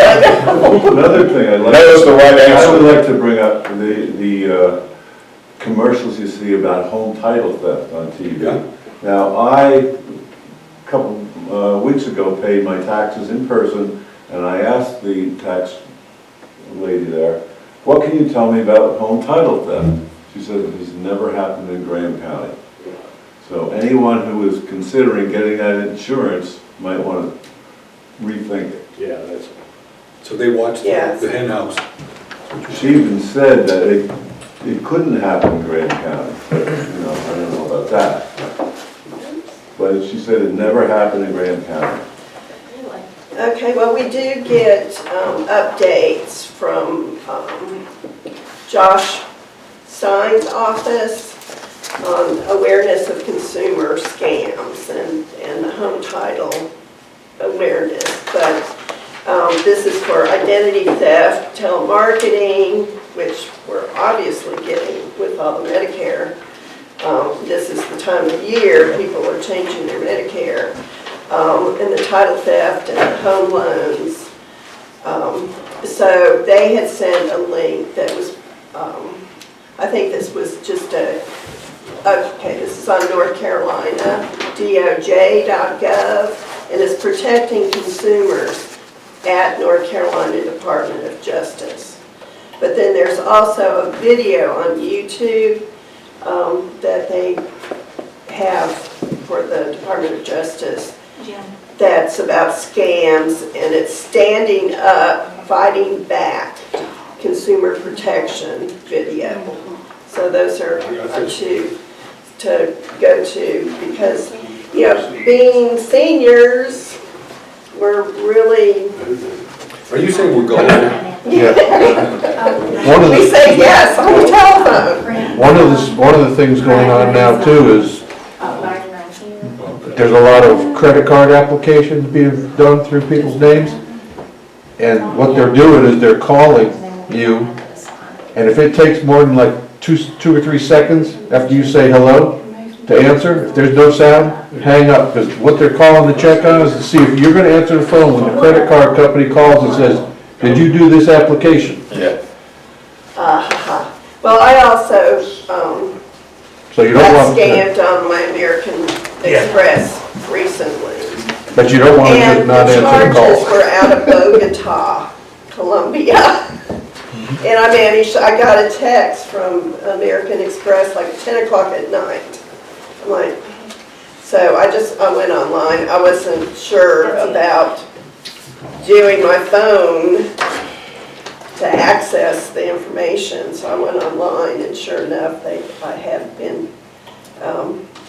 Speaker 1: I know.
Speaker 12: Another thing I'd like.
Speaker 4: That was the right
Speaker 12: I
Speaker 4: answer.
Speaker 12: would like to bring up the commercials you see about home title theft on TV.
Speaker 8: Yeah.
Speaker 12: Now, a couple weeks ago, paid my taxes in person, and I asked the tax lady there, what can you tell me about home title theft? She said it has never happened in Graham County. So anyone who is considering getting that insurance might want to rethink it.
Speaker 6: Yeah, that's.
Speaker 8: So they watched
Speaker 1: Yes.
Speaker 8: the hen house.
Speaker 12: She even said that it couldn't happen in Graham County, but, I don't know about that. But she said it never happened in Graham County.
Speaker 1: Okay, well, we do get updates from Josh Stein's office on awareness of consumer scams and the home title awareness. But this this is for identity theft, telemarketing, which we're obviously getting with all the Medicare. This is the time of year people are changing their Medicare, and the title theft and the home loans. So they had sent a link that was, I think this was just okay, this is on North Carolina, DOJ.gov, and it's protecting consumers at North Carolina Department of Justice. But then there's also a video on YouTube that they have for the Department of Justice that's about scams, and it's standing up, fighting back, consumer protection video. So those are two to go to, because, you know, being seniors, we're really...
Speaker 8: Are you saying we're going?
Speaker 1: We say yes on the telephone.
Speaker 9: One of the things going on now too is there's a lot of credit card applications being done through people's names. And what they're doing is they're calling you, and if it takes more than like two or 3 seconds after you say hello to answer, if there's no sound, hang up, because what they're calling to check on is to see if you're gonna answer the phone when the credit card company calls and says, did you do this application?
Speaker 4: Yeah.
Speaker 1: Well, I also
Speaker 9: So you don't
Speaker 1: got
Speaker 9: want,
Speaker 1: scammed on my American Express recently.
Speaker 9: but you don't want to just
Speaker 1: And
Speaker 9: not
Speaker 1: the
Speaker 9: answer the
Speaker 1: charges
Speaker 9: call.
Speaker 1: were out of Bogota, Colombia. And I got a text from American Express like 10 o'clock at night. I'm like, so I went online. I wasn't sure about doing my phone to access the information, so I went online, and sure enough, I had been,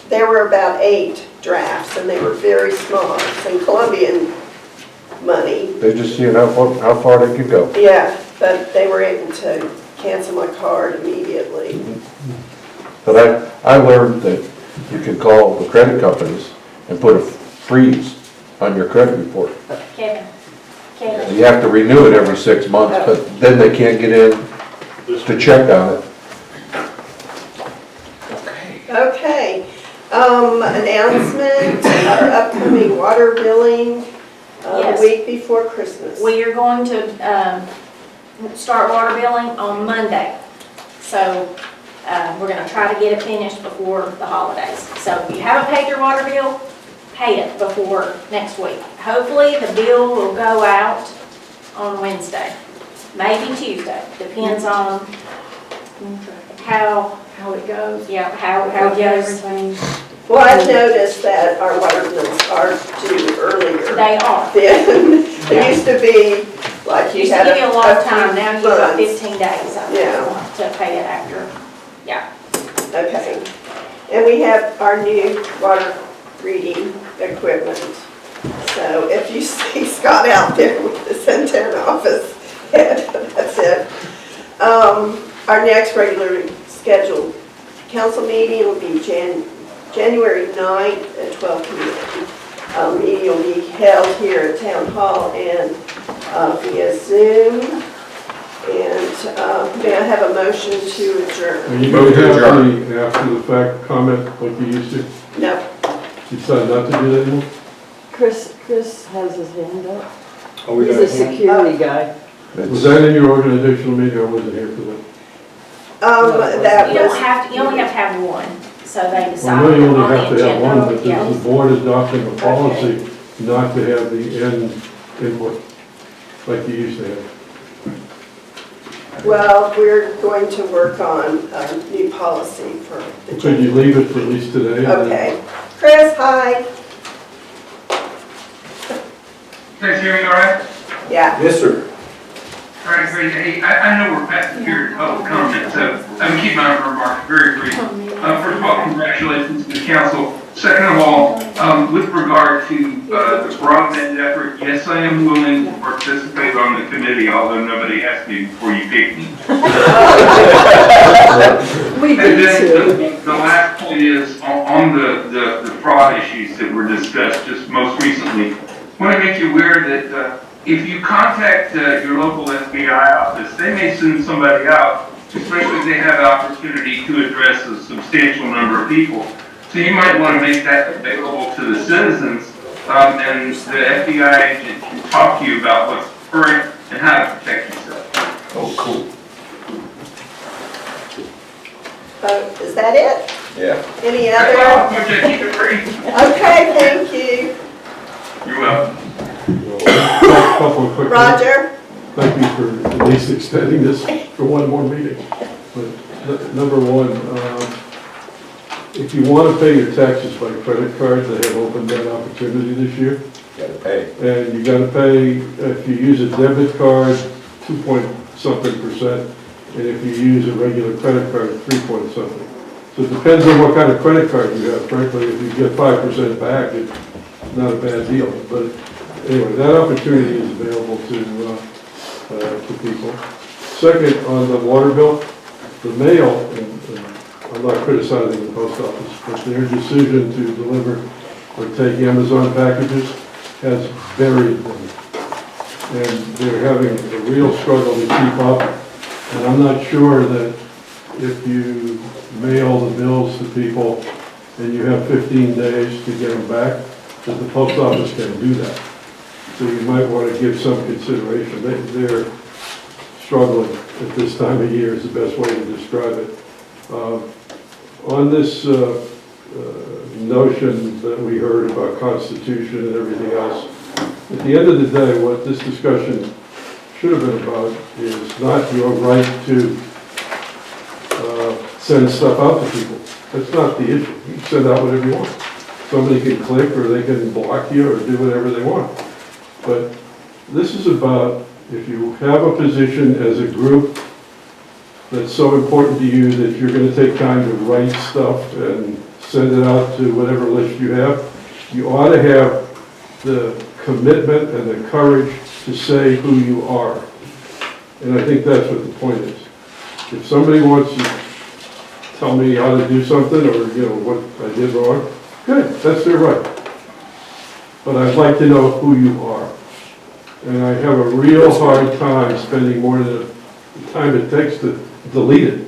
Speaker 1: there were about 8 drafts, and they were very small, some Colombian money.
Speaker 9: They're just seeing how far they can go.
Speaker 1: Yeah, but they were able to cancel my card immediately.
Speaker 9: But I learned that you can call the credit companies and put a freeze on your credit report.
Speaker 2: Kevin.
Speaker 9: You have to renew it every 6 months, but then they can't get in to check on it.
Speaker 1: Okay, announcement, our upcoming water billing, the
Speaker 2: Yes.
Speaker 1: week before Christmas.
Speaker 2: We are going to start water billing on Monday. So we're going to try to get it finished before the holidays. So if you haven't paid your water bill, pay it before next week. Hopefully the bill will go out on Wednesday, maybe Tuesday, depends on how it goes. Yeah, how it goes.
Speaker 1: Well, I've noticed that our water bills are due earlier
Speaker 2: They are.
Speaker 1: than, it used to be, like you
Speaker 2: Used to
Speaker 1: had
Speaker 2: give you a lot of
Speaker 1: few
Speaker 2: time, now you've got
Speaker 1: months.
Speaker 2: 15 days I think,
Speaker 1: Yeah.
Speaker 2: to pay it after. Yeah.
Speaker 1: Okay, and we have our new water reading equipment. So if you see Scott out there with the Santeetlah office head, that's it. Our next regularly scheduled council meeting will be January 9th at 12 p.m. Meeting will be held here at Town Hall and via Zoom. And may I have a motion to adjourn?
Speaker 9: Are you going to have the after the fact comment like you used to?
Speaker 1: No.
Speaker 9: You decided not to do that anymore?
Speaker 11: Chris has his hand up.
Speaker 8: Oh, we
Speaker 11: He's
Speaker 8: got
Speaker 11: a
Speaker 8: a hand?
Speaker 11: security guy.
Speaker 9: Was that in your organizational meeting, or wasn't here for that?
Speaker 1: That
Speaker 2: You
Speaker 1: was.
Speaker 2: don't have to, you only have to have one, so they
Speaker 9: Well, I
Speaker 2: decide
Speaker 9: know you
Speaker 2: on
Speaker 9: only have
Speaker 2: the
Speaker 9: to have one,
Speaker 2: agenda.
Speaker 9: but
Speaker 2: Yeah.
Speaker 9: the board is adopting a policy not to have the end input like you used to have.
Speaker 1: Well, we're going to work on a new policy for the.
Speaker 9: Could you leave it for at least today?
Speaker 1: Okay. Chris, hi.
Speaker 13: Guys hear me all right?
Speaker 1: Yeah.
Speaker 8: Yes, sir.
Speaker 13: All right, great. Hey, I know we're past the period of public comment, so I'm gonna keep my remarks very brief. First of all, congratulations to the council. Second of all, with regard to the broadband effort, yes, I am willing to participate on the committee, although nobody asked me before you picked me.
Speaker 11: We
Speaker 13: And
Speaker 11: did
Speaker 13: then
Speaker 11: too.
Speaker 13: the last point is on the fraud issues that were discussed just most recently. I want to make you aware that if you contact your local FBI office, they may send somebody out, especially if they have the opportunity to address a substantial number of people. So you might want to make that available to the citizens, and the FBI agent can talk to you about what's current and how to protect yourself.
Speaker 4: Oh, cool.
Speaker 1: Is that it?
Speaker 4: Yeah.
Speaker 1: Any
Speaker 13: That's
Speaker 1: other?
Speaker 13: all, Project Keep It Free.
Speaker 1: Okay, thank you.
Speaker 13: You're welcome.
Speaker 9: Couple of quick.
Speaker 1: Roger?
Speaker 9: Thank you for at least extending this for one more meeting. But number one, if you want to pay your taxes by credit card, they have opened that opportunity this year.
Speaker 4: Gotta pay.
Speaker 9: And you got to pay, if you use a debit card, 2 point something %, and if you use a regular credit card, 3 point something. So it depends on what kind of credit card you have. Frankly, if you get 5% back, it's not a bad deal. But anyway, that opportunity is available to people. Second, on the water bill, the mail, and I'm not criticizing the post office, but their decision to deliver or take Amazon packages has buried them. And they're having a real struggle to keep up. And I'm not sure that if you mail the bills to people and you have 15 days to get them back, that the post office can do that. So you might want to give some consideration. They're struggling at this time of year is the best way to describe it. On this notion that we heard about Constitution and everything else, at the end of the day, what this discussion should have been about is not your right to send stuff out to people. That's not the issue. You can send out whatever you want. Somebody can click or they can block you or do whatever they want. But this is about if you have a position as a group that's so important to you that you're going to take time to write stuff and send it out to whatever list you have, you ought to have the commitment and the courage to say who you are. And I think that's what the point is. If somebody wants to tell me how to do something or, what I did wrong, good, that's their right. But I'd like to know who you are. And I have a real hard time spending more than the time it takes to delete it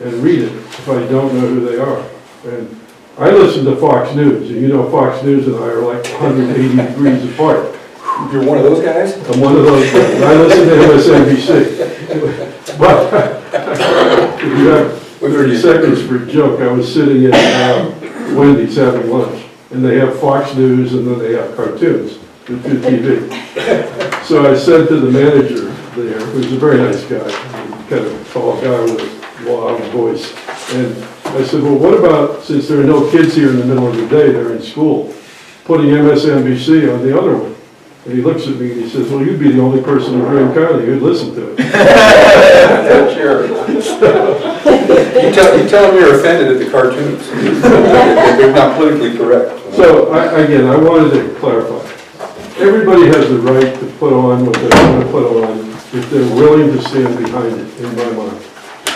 Speaker 9: and read it if I don't know who they are. And I listen to Fox News, and Fox News and I are like 180 degrees apart.
Speaker 8: You're one of those guys?
Speaker 9: I'm one of those guys. I listen to MSNBC. But if you have 30 seconds for a joke, I was sitting at Wendy's having lunch, and they have Fox News and then they have cartoons with good TV. So I said to the manager there, who's a very nice guy, kind of tall guy with a loud voice, and I said, well, what about, since there are no kids here in the middle of the day, they're in school, putting MSNBC on the other one? And he looks at me and he says, well, you'd be the only person in Graham County who'd listen to it.
Speaker 8: Sure. You tell them you're offended at the cartoons. They're not politically correct.
Speaker 9: So, I wanted to clarify. Everybody has the right to put on what they want to put on if they're willing to stand behind it, in my mind.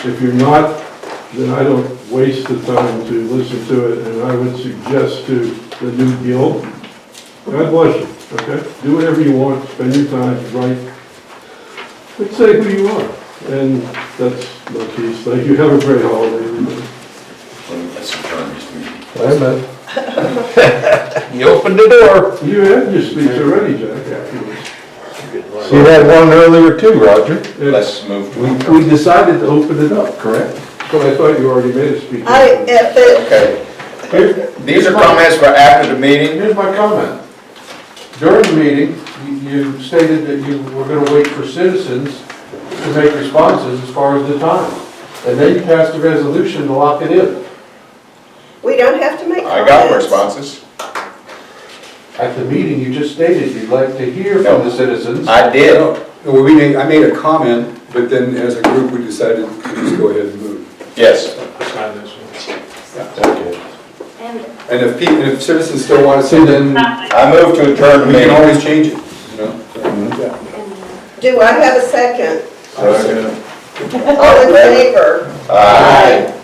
Speaker 9: If you're not, then I don't waste the time to listen to it, and I would suggest to the new guild, God bless you, okay? Do whatever you want, spend your time, write, but say who you are. And that's my piece. Thank you. Have a great holiday, everybody.
Speaker 4: Let's adjourn this meeting.
Speaker 5: Wait a minute. You opened the door.
Speaker 9: You had your speech already, Jack, afterwards.
Speaker 5: You had one earlier too, Roger.
Speaker 4: Let's move to.
Speaker 5: We decided to open it up, correct?
Speaker 9: But I thought you already made a speech.
Speaker 4: Okay. These are comments for after the meeting.
Speaker 7: Here's my comment. During the meeting, you stated that you were going to wait for citizens to make responses as far as the time. And then you passed a resolution to lock it in.
Speaker 1: We don't have to make comments.
Speaker 4: I got responses.
Speaker 7: At the meeting, you just stated you'd like to hear from the citizens.
Speaker 4: I did.
Speaker 8: I made a comment, but then as a group, we decided to just go ahead and move.
Speaker 4: Yes.
Speaker 6: Sign this one.
Speaker 7: Okay.
Speaker 1: And
Speaker 8: And if citizens still want to say, then
Speaker 4: I move to adjourn the
Speaker 8: we can
Speaker 4: meeting.
Speaker 8: always change it,
Speaker 1: do I have a second?
Speaker 8: Yeah.
Speaker 1: All in favor?
Speaker 4: Aye.